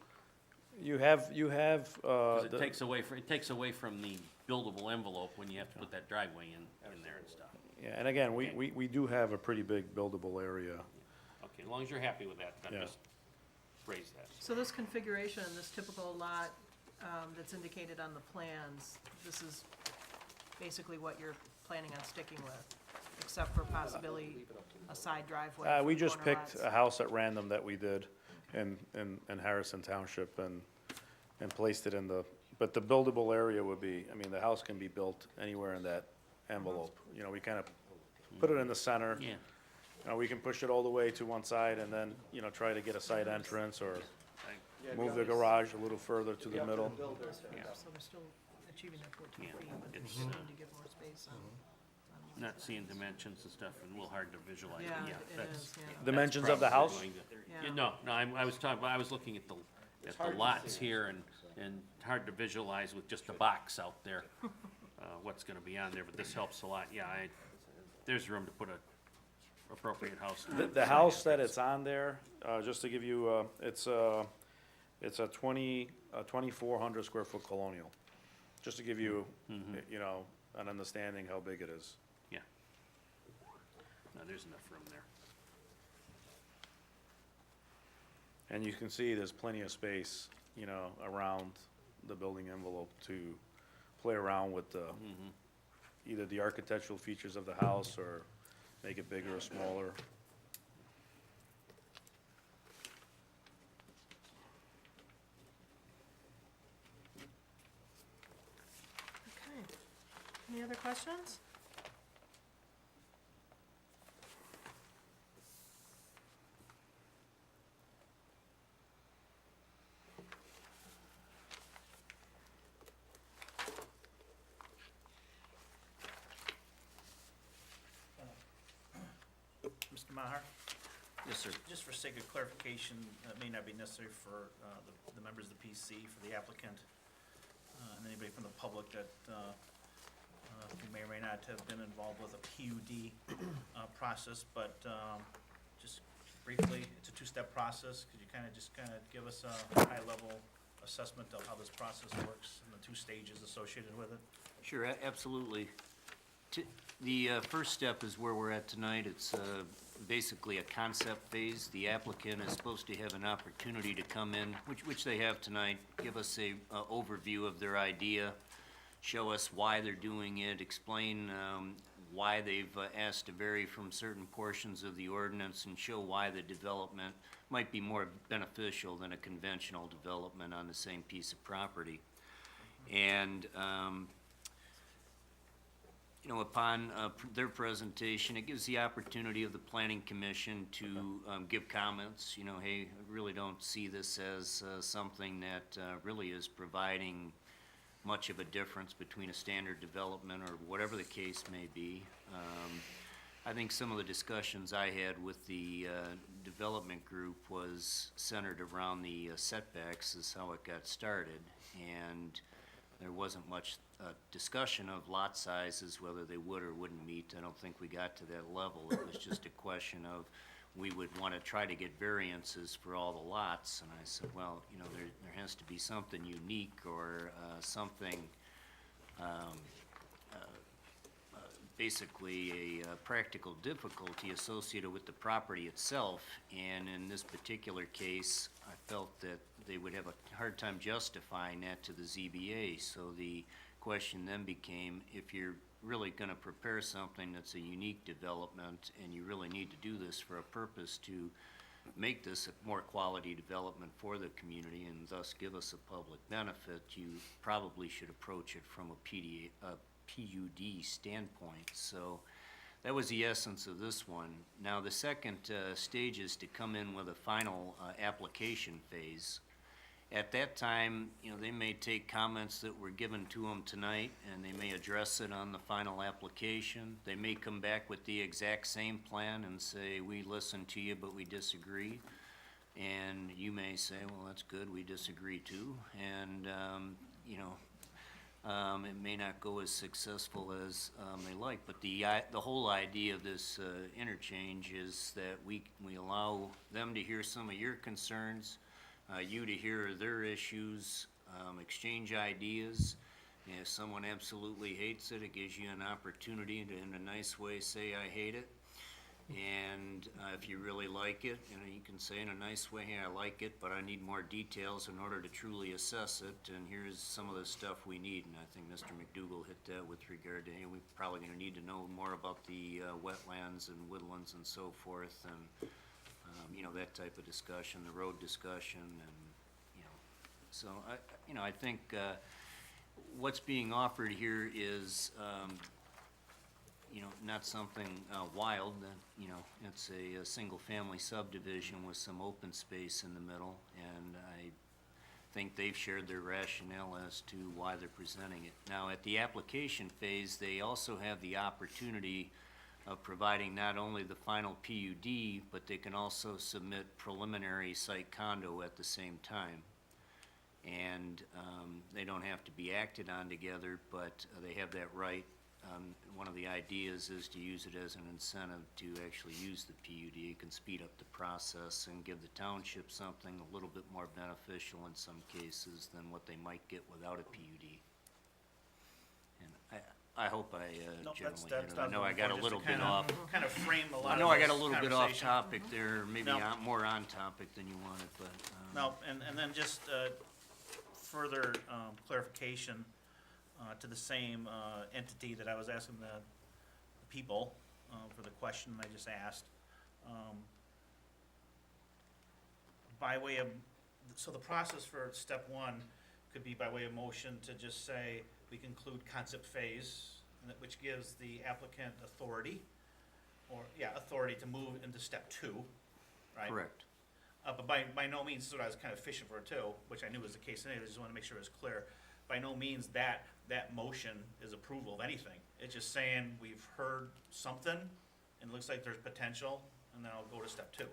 You have, 'cause it the- takes away from the buildable envelope when you have to put that driveway in there and stuff. yeah, and again, Okay. we do have a pretty big buildable area. Okay, as long as you're happy with that, then Yeah. just raise that. So this configuration, this typical lot that's indicated on the plans, this is basically what you're planning on sticking with, except for possibly a side driveway for We the just corner picked lots. a house at random that we did in Harrison Township and placed it in but the buildable area would be, I mean, the house can be built anywhere in that envelope. You know, we kind of put it in the center. Yeah, We can push it all the way to one side and then, you know, try to get a side entrance or Yeah, move the it'd be up garage a little further to to the middle. builders to- Yeah. So they're still achieving their 14 Yeah, feet, but they it's, just need to give more space on. on not seeing dimensions and stuff, and a little hard to visualize, Yeah, but yeah, it that's. is, yeah. that's Dimensions of the probably house? going to- Yeah. Yeah, no, I was talking, I was looking at the hard to lots see. here and hard to visualize with just a box out there, what's gonna be on there, but this helps a lot, yeah, there's room to put a appropriate house. The house that it's on there, just to give you, it's a 2,400 square foot colonial. Just to give you, you know, an understanding how big it is. Yeah. No, there's enough room there. And you can see there's plenty of space, you know, around the building envelope to play around with the, either the architectural features of the house or make it bigger or smaller. Okay. Any other questions? Mr. Maher, Yes, sir. just for sake of clarification, it may not be necessary for the members of the PC, for the applicant, and anybody from the public that who may or may not have been involved with a PUD process, but just briefly, it's a two-step process. Could you kind of give us a high-level assessment of how this process works and the two stages associated with it? Sure, absolutely. The first step is where we're at tonight. It's basically a concept phase. The applicant is supposed to have an opportunity to come in, which they have tonight, give us a overview of their idea, show us why they're doing it, explain why they've asked to vary from certain portions of the ordinance, and show why the development might be more beneficial than a conventional development on the same piece of property. And upon their presentation, it gives the opportunity of the planning commission to give comments. Hey, I really don't see this as something that really is providing much of a difference between a standard development or whatever the case may be. I think some of the discussions I had with the development group was centered around the setbacks, is how it got started. And there wasn't much discussion of lot sizes, whether they would or wouldn't meet. I don't think we got to that level. It was just a question of, we would want to try to get variances for all the lots. And I said, well, there has to be something unique or something, basically a practical difficulty associated with the property itself. And in this particular case, I felt that they would have a hard time justifying that to the ZBA. So the question then became, if you're really gonna prepare something that's a unique development, and you really need to do this for a purpose to make this a more quality development for the community and thus give us a public benefit, you probably should approach it from a PUD standpoint. So that was the essence of this one. Now, the second stage is to come in with a final application phase. At that time, they may take comments that were given to them tonight, and they may address it on the final application. They may come back with the exact same plan and say, we listened to you, but we disagree. And you may say, well, that's good, we disagree too. And, it may not go as successful as they like, but the whole idea of this interchange is that we allow them to hear some of your concerns, you to hear their issues, exchange ideas. And if someone absolutely hates it, it gives you an opportunity to, in a nice way, say, I hate it. And if you really like it, you can say in a nice way, hey, I like it, but I need more details in order to truly assess it, and here's some of the stuff we need. And I think Mr. McDougal hit that with regard to, hey, we're probably gonna need to know more about the wetlands and woodlands and so forth, and that type of discussion, the road discussion, and, so I think what's being offered here is, not something wild. It's a single-family subdivision with some open space in the middle, and I think they've shared their rationale as to why they're presenting it. Now, at the application phase, they also have the opportunity of providing not only the final PUD, but they can also submit preliminary site condo at the same time. And they don't have to be acted on together, but they have that right. One of the ideas is to use it as an incentive to actually use the PUD. You can speed up the process and give the township something a little bit more beneficial in some cases than what they might get without a PUD. And I hope I Nope, generally that's hit it. I know I got a little bit off. Kind of frame a lot I of know I got a this little bit off conversation. topic there, maybe No. more on topic than you wanted, but. No, and then just further clarification to the same entity that I was asking the people for the question I just asked. By way of, so the process for step one could be by way of motion to just say we conclude concept phase, which gives the applicant authority, authority to move into step two, right? Correct. But by no means, this is what I was kind of fishing for too, which I knew was the case anyway, I just wanna make sure it was clear. By no means that motion is approval of anything. It's just saying, we've heard something, and it looks like there's potential, and then I'll go to step two.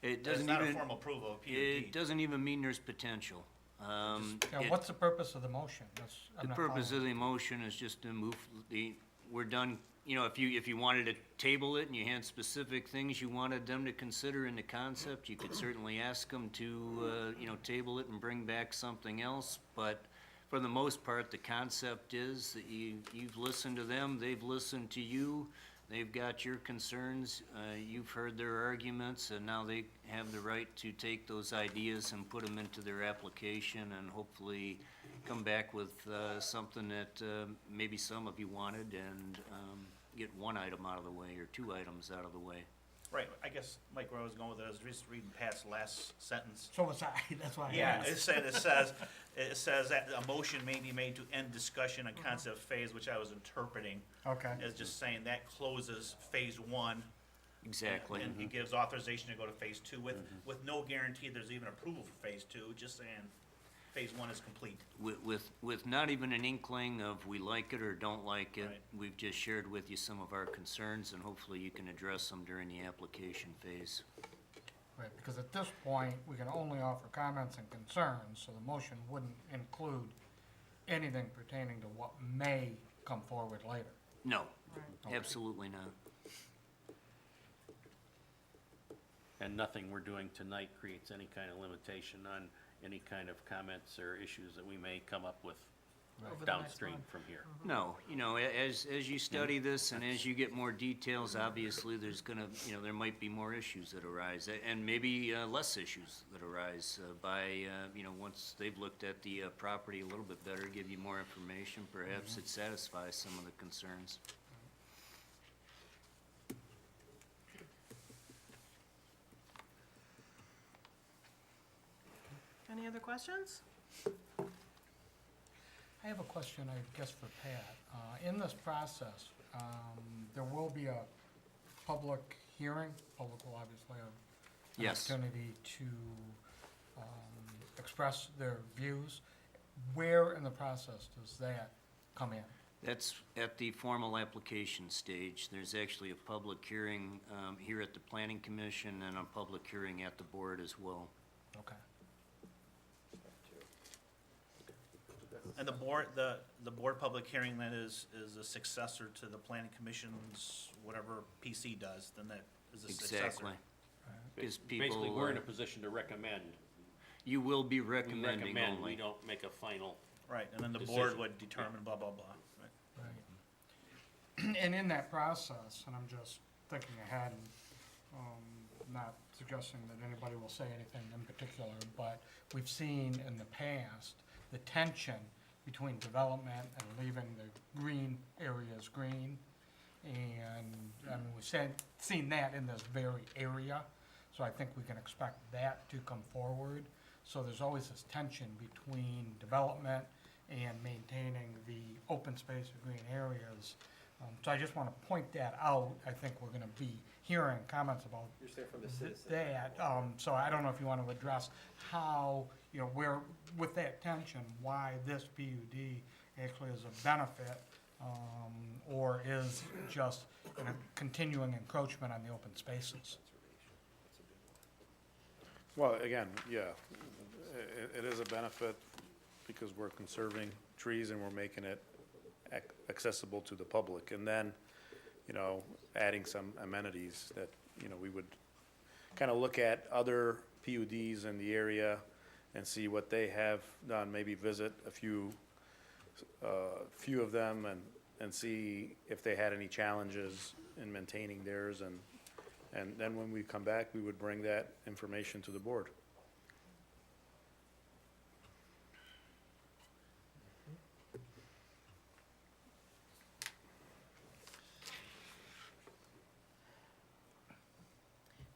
It It's doesn't not a even, formal approval of it PUD. doesn't even mean there's potential. Now, It- what's the purpose of the motion? I'm The not purpose following. of the motion is just to move the we're done, you know, if you wanted to table it and you had specific things you wanted them to consider in the concept, you could certainly ask them to, you know, table it and bring back something else. But for the most part, the concept is that you've listened to them, they've listened to you, they've got your concerns, you've heard their arguments, and now they have the right to take those ideas and put them into their application and hopefully come back with something that maybe some of you wanted and get one item out of the way or two items out of the way. Right, I guess, Mike, where I was going with it, I was just reading past the last sentence. So was I, that's why I Yeah, asked. it says that a motion may be made to end discussion on concept phase, which I was interpreting Okay, as just saying that closes phase one. Exactly. And he gives authorization to go to phase two with no guarantee there's even approval for phase two, just saying phase one is complete. With not even an inkling of we like it or don't like it, Right. we've just shared with you some of our concerns, and hopefully you can address them during the application phase. right, because at this point, we can only offer comments and concerns, so the motion wouldn't include anything pertaining to what may come forward later. No, Okay. absolutely not. And nothing we're doing tonight creates any kind of limitation on any kind of comments or issues that we may come up with Over the next downstream month. from here. No, you know, as you study this and as you get more details, obviously, there's gonna, you know, there might be more issues that arise, and maybe less issues that arise by, you know, once they've looked at the property a little bit better, give you more information, perhaps it satisfies some of the concerns. Any other questions? I have a question, I guess, for Pat. In this process, there will be a public hearing. Public will obviously have an Yes. opportunity to express their views. Where in the process does that come in? That's at the formal application stage. There's actually a public hearing here at the Planning Commission and a public hearing at the board as well. Okay. And the board public hearing then is a successor to the planning commission's, whatever PC does, then that is a successor. Exactly. Gives Basically, people, we're in a position to recommend. you will be We recommending recommend, we only. don't make a final. Right, and then the board Decision. would determine blah, blah, blah. Right. Right. And in that process, and I'm just thinking ahead and not suggesting that anybody will say anything in particular, but we've seen in the past the tension between development and leaving the green areas green. And we've seen that in this very area, so I think we can expect that to come forward. So there's always this tension between development and maintaining the open space or green areas. So I just want to point that out. I think we're going to be hearing comments about You're saying from the citizens? that. So I don't know if you want to address how, you know, where, with that tension, why this PUD actually is a benefit, or is just a continuing encroachment on the open spaces. Well, again, yeah, it is a benefit because we're conserving trees and we're making it accessible to the public. And then, you know, adding some amenities that, you know, we would kind of look at other PUDs in the area and see what they have done, maybe visit a few of them and see if they had any challenges in maintaining theirs. And then when we come back, we would bring that information to the board.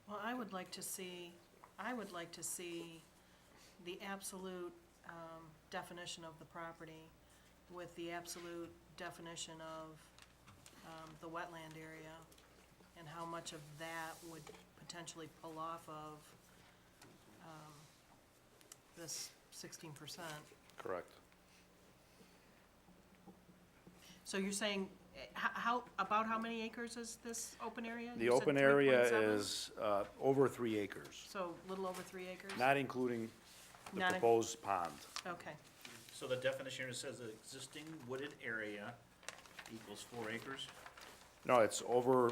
Well, I would like to see the absolute definition of the property with the absolute definition of the wetland area and how much of that would potentially pull off of this 16%. Correct. So you're saying, about how many acres is this open area? The You said open area 3.7? is over 3 acres, So a little over 3 acres? not including the Not in- proposed pond. Okay, So the definition here says the existing wooded area equals 4 acres, No, it's over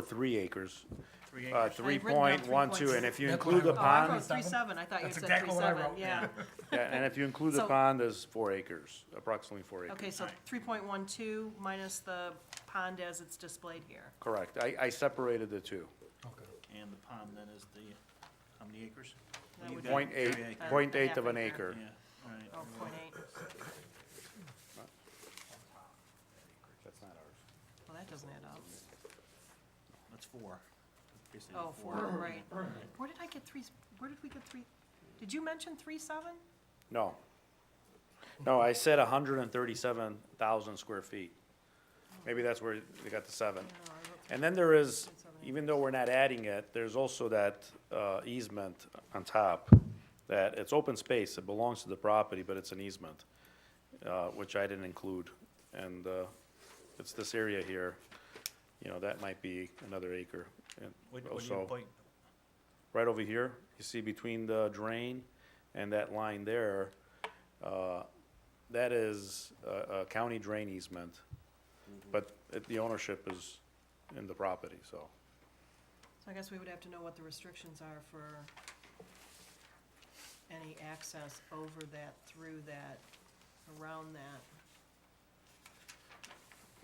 3 acres. 3 acres. 3.12, and if you That's include the what Oh, I pond? wrote 3.7, I thought you That's said exactly what I 3.7, wrote, yeah. Yeah, and if you include the So- pond, there's 4 acres, approximately 4 acres. Okay, so 3.12 minus the pond as it's displayed here. Correct. I separated the two. Okay. And the pond then is the, how many acres? That You've would got be- Point eight, area acre. point A eight half of an acre. acre. Yeah, right. Oh, 0.8. That's not ours. Well, that doesn't add up. That's 4. Basically Oh, 4, right. Where did I get 3, where did we get 3? Did you mention 3.7? No. No, I said 137,000 square feet. Maybe that's where they got the 7. No, I wrote And then there is, 3.7. even though we're not adding it, there's also that easement on top, that it's open space, it belongs to the property, but it's an easement, which I didn't include. And it's this area here, you know, that might be another acre. And What do you also, point, right over here, you see between the drain and that line there, that is a county drain easement, but the ownership is in the property, so. So I guess we would have to know what the restrictions are for any access over that, through that, around that.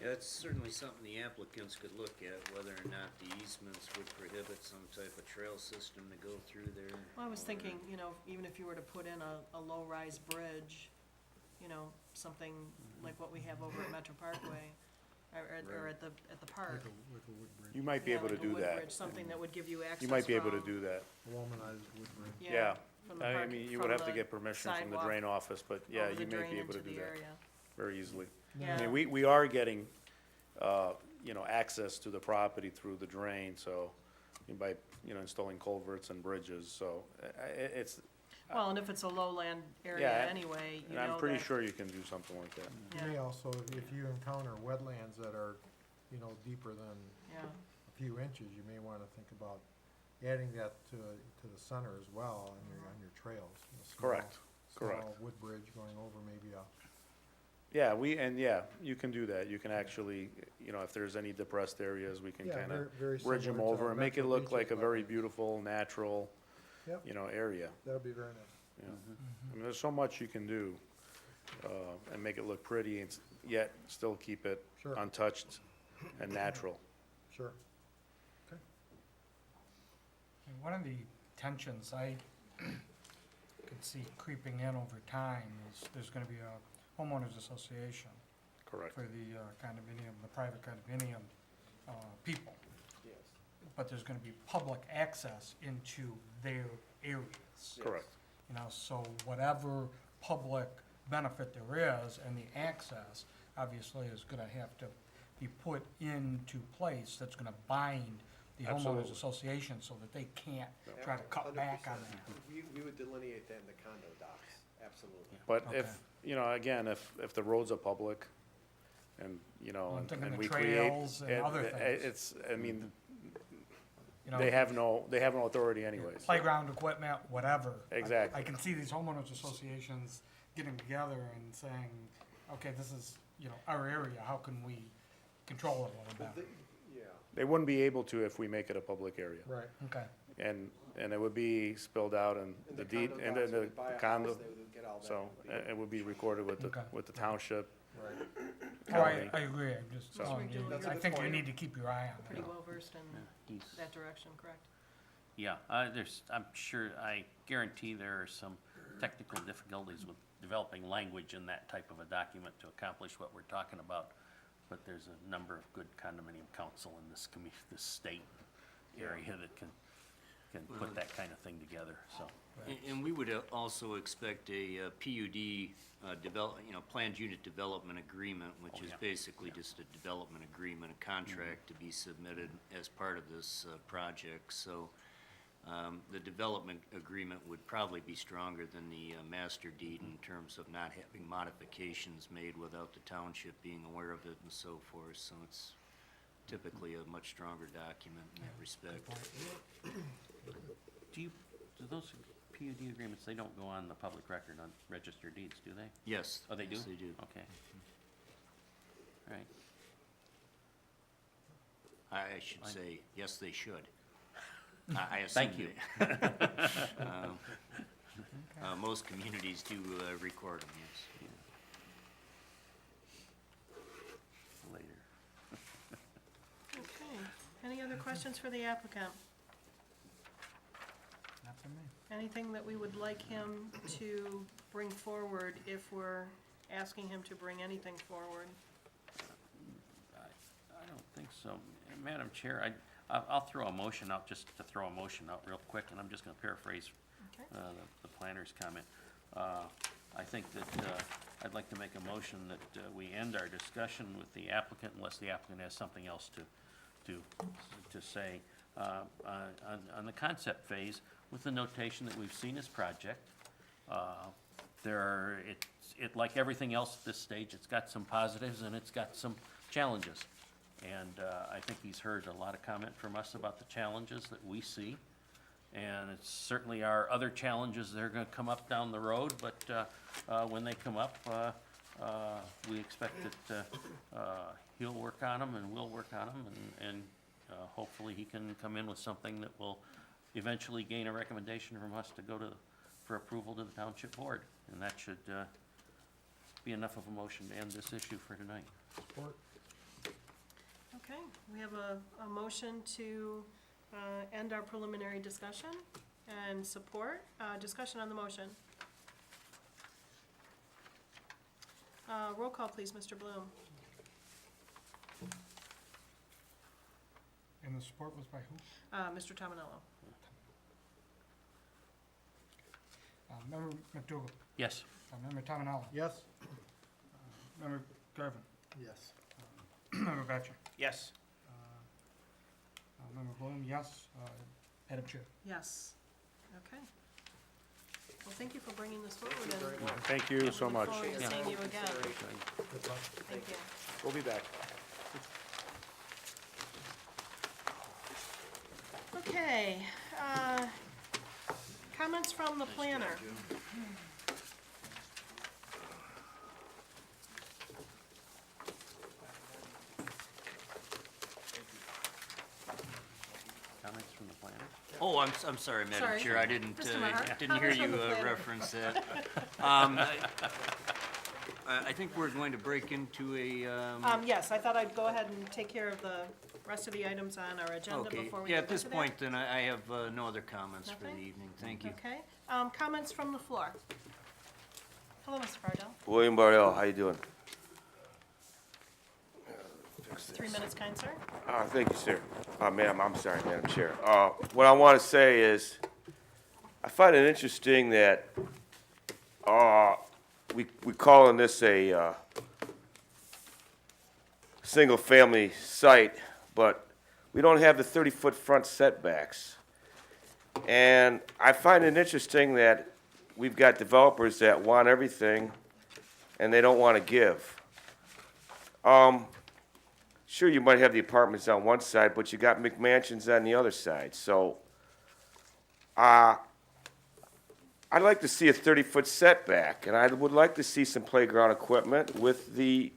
Yeah, that's certainly something the applicants could look at, whether or not the easements would prohibit some type of trail system to go through there. Well, I was or- thinking, you know, even if you were to put in a low-rise bridge, you know, something like what we have over at Metro Parkway, or at the park. Like a wood bridge, You might be Yeah, able to like a do wood that. bridge, something that would give you access You might be able to from- do that. womanized wood bridge. Yeah. from the I park- mean, you from would have to the get permission from the sidewalk drain office, but yeah, over the you may drain be able to into do the that area. very easily. Yeah. I mean, we are getting, you know, access to the property through the drain, so, by, you know, installing culverts and bridges, so, it's, Well, and if it's a lowland area Yeah, anyway, you and know I'm pretty that- sure you can do something like that. You may Yeah, also, if you encounter wetlands that are, you know, deeper than yeah. a few inches, you may wanna think about adding that to the center as well on your trails. A small- Correct, correct. Small wood bridge going over maybe a, Yeah, you can do that. You can actually, you know, if there's any depressed areas, we can yeah, kind of very bridge them similar to over and make it Metro look Beach's like a very wetlands. beautiful, natural, Yep. you know, area. That'd be very nice. Yeah. I mean, there's so much you can do, and make it look pretty, and yet still keep it Sure. untouched and natural. Sure. And one of the tensions I could see creeping in over time is there's gonna be a homeowners association Correct. for the condominium, the private condominium, people. Yes. But there's gonna be public access into their areas. Correct. You know, so whatever public benefit there is and the access, obviously is gonna have to be put into place that's gonna bind the homeowners Absolutely. association so that they can't try to cut back on that. We would delineate that in the condo docs, absolutely. But Okay. if, you know, again, if the roads are public, and, you know, Well, I'm and thinking and the we create. trails and other things. It's, I mean, You know, they have no authority anyways. playground equipment, whatever. Exactly. I can see these homeowners associations getting together and saying, okay, this is, you know, our area, how can we control it a little But better? yeah, They wouldn't be able to if we make it a public area. Right. Okay, And it would be spilled out in in the the deed, condo and docs, then when they buy the a condo, house, they would get all that. so information. it would be recorded with Okay. the township. Right. oh, county. I agree, I'm just So- telling you, That's a I good think you point. need to keep your eye on Pretty it. well versed in He's- that direction, correct? Yeah, I'm sure, I guarantee there are some technical difficulties with developing language in that type of a document to accomplish what we're talking about. But there's a number of good condominium council in this this state area that can put that kind of thing together, so. And we would also expect a PUD planned unit development agreement, which Oh, is yeah. basically just a development agreement, a contract to be submitted as part of this project. So the development agreement would probably be stronger than the master deed in terms of not having modifications made without the township being aware of it and so forth. So it's typically a much stronger document in that respect. Do those PUD agreements, they don't go on the public record on registered deeds, do they? Yes. Oh, they do? Yes, they do. Okay. All right. I should say, yes, they should. I assume Thank you. Most communities do record them, yes. Later. Okay, any other questions for the applicant? Not for me. Anything that we would like him to bring forward if we're asking him to bring anything forward? I don't think so. Madam Chair, I'll throw a motion out, just to throw a motion out real quick, and I'm just gonna paraphrase Okay. the planner's comment. I think that I'd like to make a motion that we end our discussion with the applicant unless the applicant has something else to say on the concept phase, with the notation that we've seen this project. Like everything else at this stage, it's got some positives and it's got some challenges. And I think he's heard a lot of comment from us about the challenges that we see. And it's certainly our other challenges that are gonna come up down the road, but when they come up, we expect that he'll work on them and we'll work on them, and hopefully he can come in with something that will eventually gain a recommendation from us to go for approval to the township board. And that should be enough of a motion to end this issue for tonight. Support. Okay, we have a motion to end our preliminary discussion and support. Discussion on the motion. Roll call, please, Mr. Bloom. And the support was by who? Mr. Tominello. Member McDougal, Yes. Member Tominelli, Yes? Member Garvin, Yes. Member Batchor, Yes. Member Bloom, yes. Madam Chair. Yes. Okay. Well, thank you for bringing this forward. And Thank you so much. look forward to seeing you again. Good luck. Thank you. We'll be back. Okay, comments from the planner. Comments from the planner? Oh, I'm sorry, Madam Sorry. Chair, I didn't Just a minute. didn't hear Comments from you the planner. reference that. I think we're going to break into a, Yes, I thought I'd go ahead and take care of the rest of the items on our agenda okay, before we yeah, get at this into that. point, then I have no other comments for the Nothing? evening, thank you. Okay, comments from the floor. Hello, Mr. Bardell. William Bardell, how you doing? 3 minutes, kind sir. Thank you, sir. Ma'am, I'm sorry, Madam Chair. What I want to say is, I find it interesting that, we calling this a, single-family site, but we don't have the 30-foot front setbacks. And I find it interesting that we've got developers that want everything, and they don't want to give. Sure, you might have the apartments on one side, but you got McMansions on the other side, so, I'd like to see a 30-foot setback, and I would like to see some playground equipment with the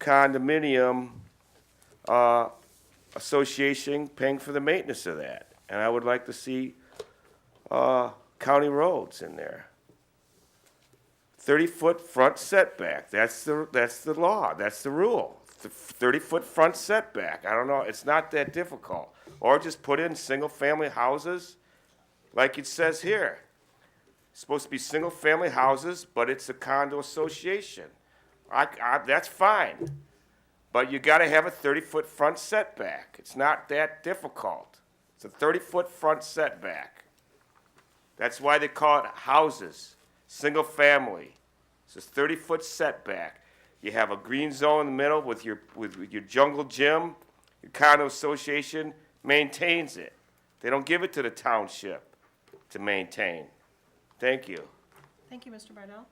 condominium, association paying for the maintenance of that. And I would like to see, county roads in there. 30-foot front setback, that's the law, that's the rule. 30-foot front setback, I don't know, it's not that difficult. Or just put in single-family houses, like it says here. It's supposed to be single-family houses, but it's a condo association. That's fine, but you gotta have a 30-foot front setback. It's not that difficult. It's a 30-foot front setback. That's why they call it houses, single-family. It's a 30-foot setback. You have a green zone in the middle with your jungle gym. Your condo association maintains it. They don't give it to the township to maintain. Thank you. Thank you, Mr. Bardell.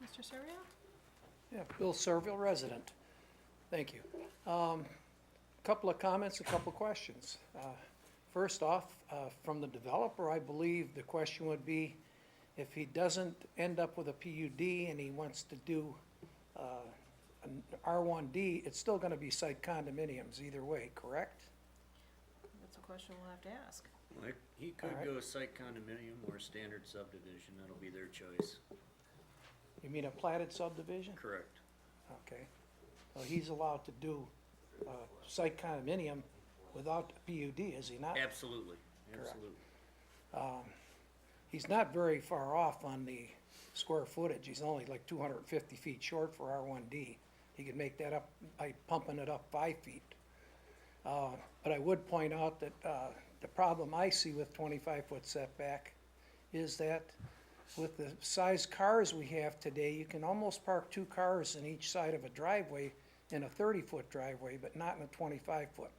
Mr. Serio? Yeah, Bill Serville, resident. Thank you. Couple of comments, a couple of questions. First off, from the developer, I believe the question would be, if he doesn't end up with a PUD and he wants to do an R1D, it's still gonna be site condominiums either way, correct? That's a question we'll have to ask. Like, he could Alright. go site condominium or standard subdivision, that'll be their choice. You mean a platted subdivision? Correct. Okay. Well, he's allowed to do, site condominium without a PUD, is he not? Absolutely, Correct. absolutely. He's not very far off on the square footage. He's only like 250 feet short for R1D. He could make that up by pumping it up 5 feet. But I would point out that the problem I see with 25-foot setback is that with the size cars we have today, you can almost park 2 cars in each side of a driveway in a 30-foot driveway, but not in a 25-foot.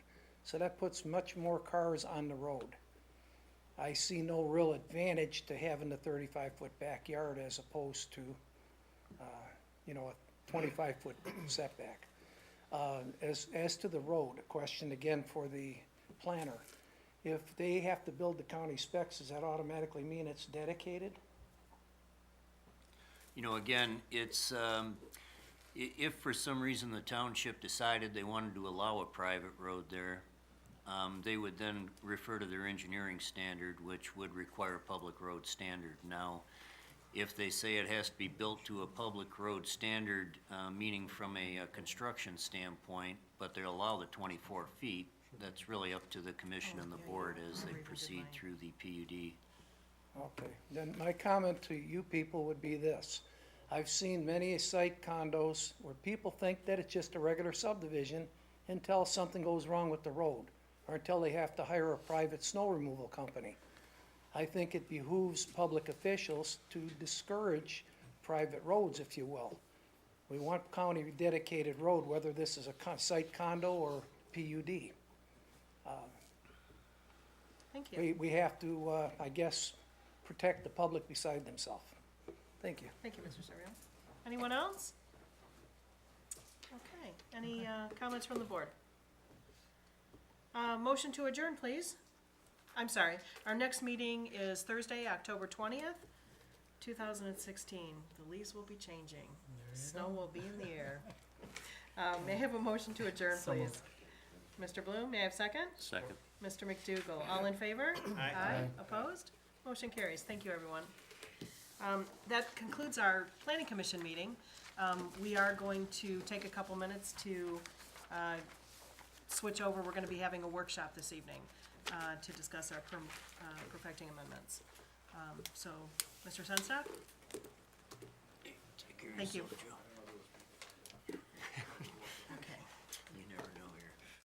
So that puts much more cars on the road. I see no real advantage to having the 35-foot backyard as opposed to, a 25-foot setback. As to the road, a question again for the planner. If they have to build the county specs, does that automatically mean it's dedicated? You know, again, it's, if for some reason the township decided they wanted to allow a private road there, they would then refer to their engineering standard, which would require public road standard. Now, if they say it has to be built to a public road standard, meaning from a construction standpoint, but they allow the 24 feet, that's really up to the commission and the board as they proceed through the PUD. Okay, then my comment to you people would be this. I've seen many site condos where people think that it's just a regular subdivision until something goes wrong with the road, or until they have to hire a private snow removal company. I think it behooves public officials to discourage private roads, if you will. We want county dedicated road, whether this is a site condo or PUD. Thank you. We have to, I guess, protect the public beside themselves. Thank you. Thank you, Mr. Severino. Anyone else? Okay, any comments from the board? Motion to adjourn, please. I'm sorry, our next meeting is Thursday, October 20th, 2016. The leaves will be changing. Snow will be in the air. May I have a motion to adjourn, please? Mr. Bloom, may I have a second? Second. Mr. McDougal, all in favor? Aye. Opposed? Motion carries. Thank you, everyone. That concludes our planning commission meeting. We are going to take a couple minutes to switch over. We're gonna be having a workshop this evening to discuss our perfecting amendments. So, Mr. Senstock? Take care of Thank you. yourself, Joe.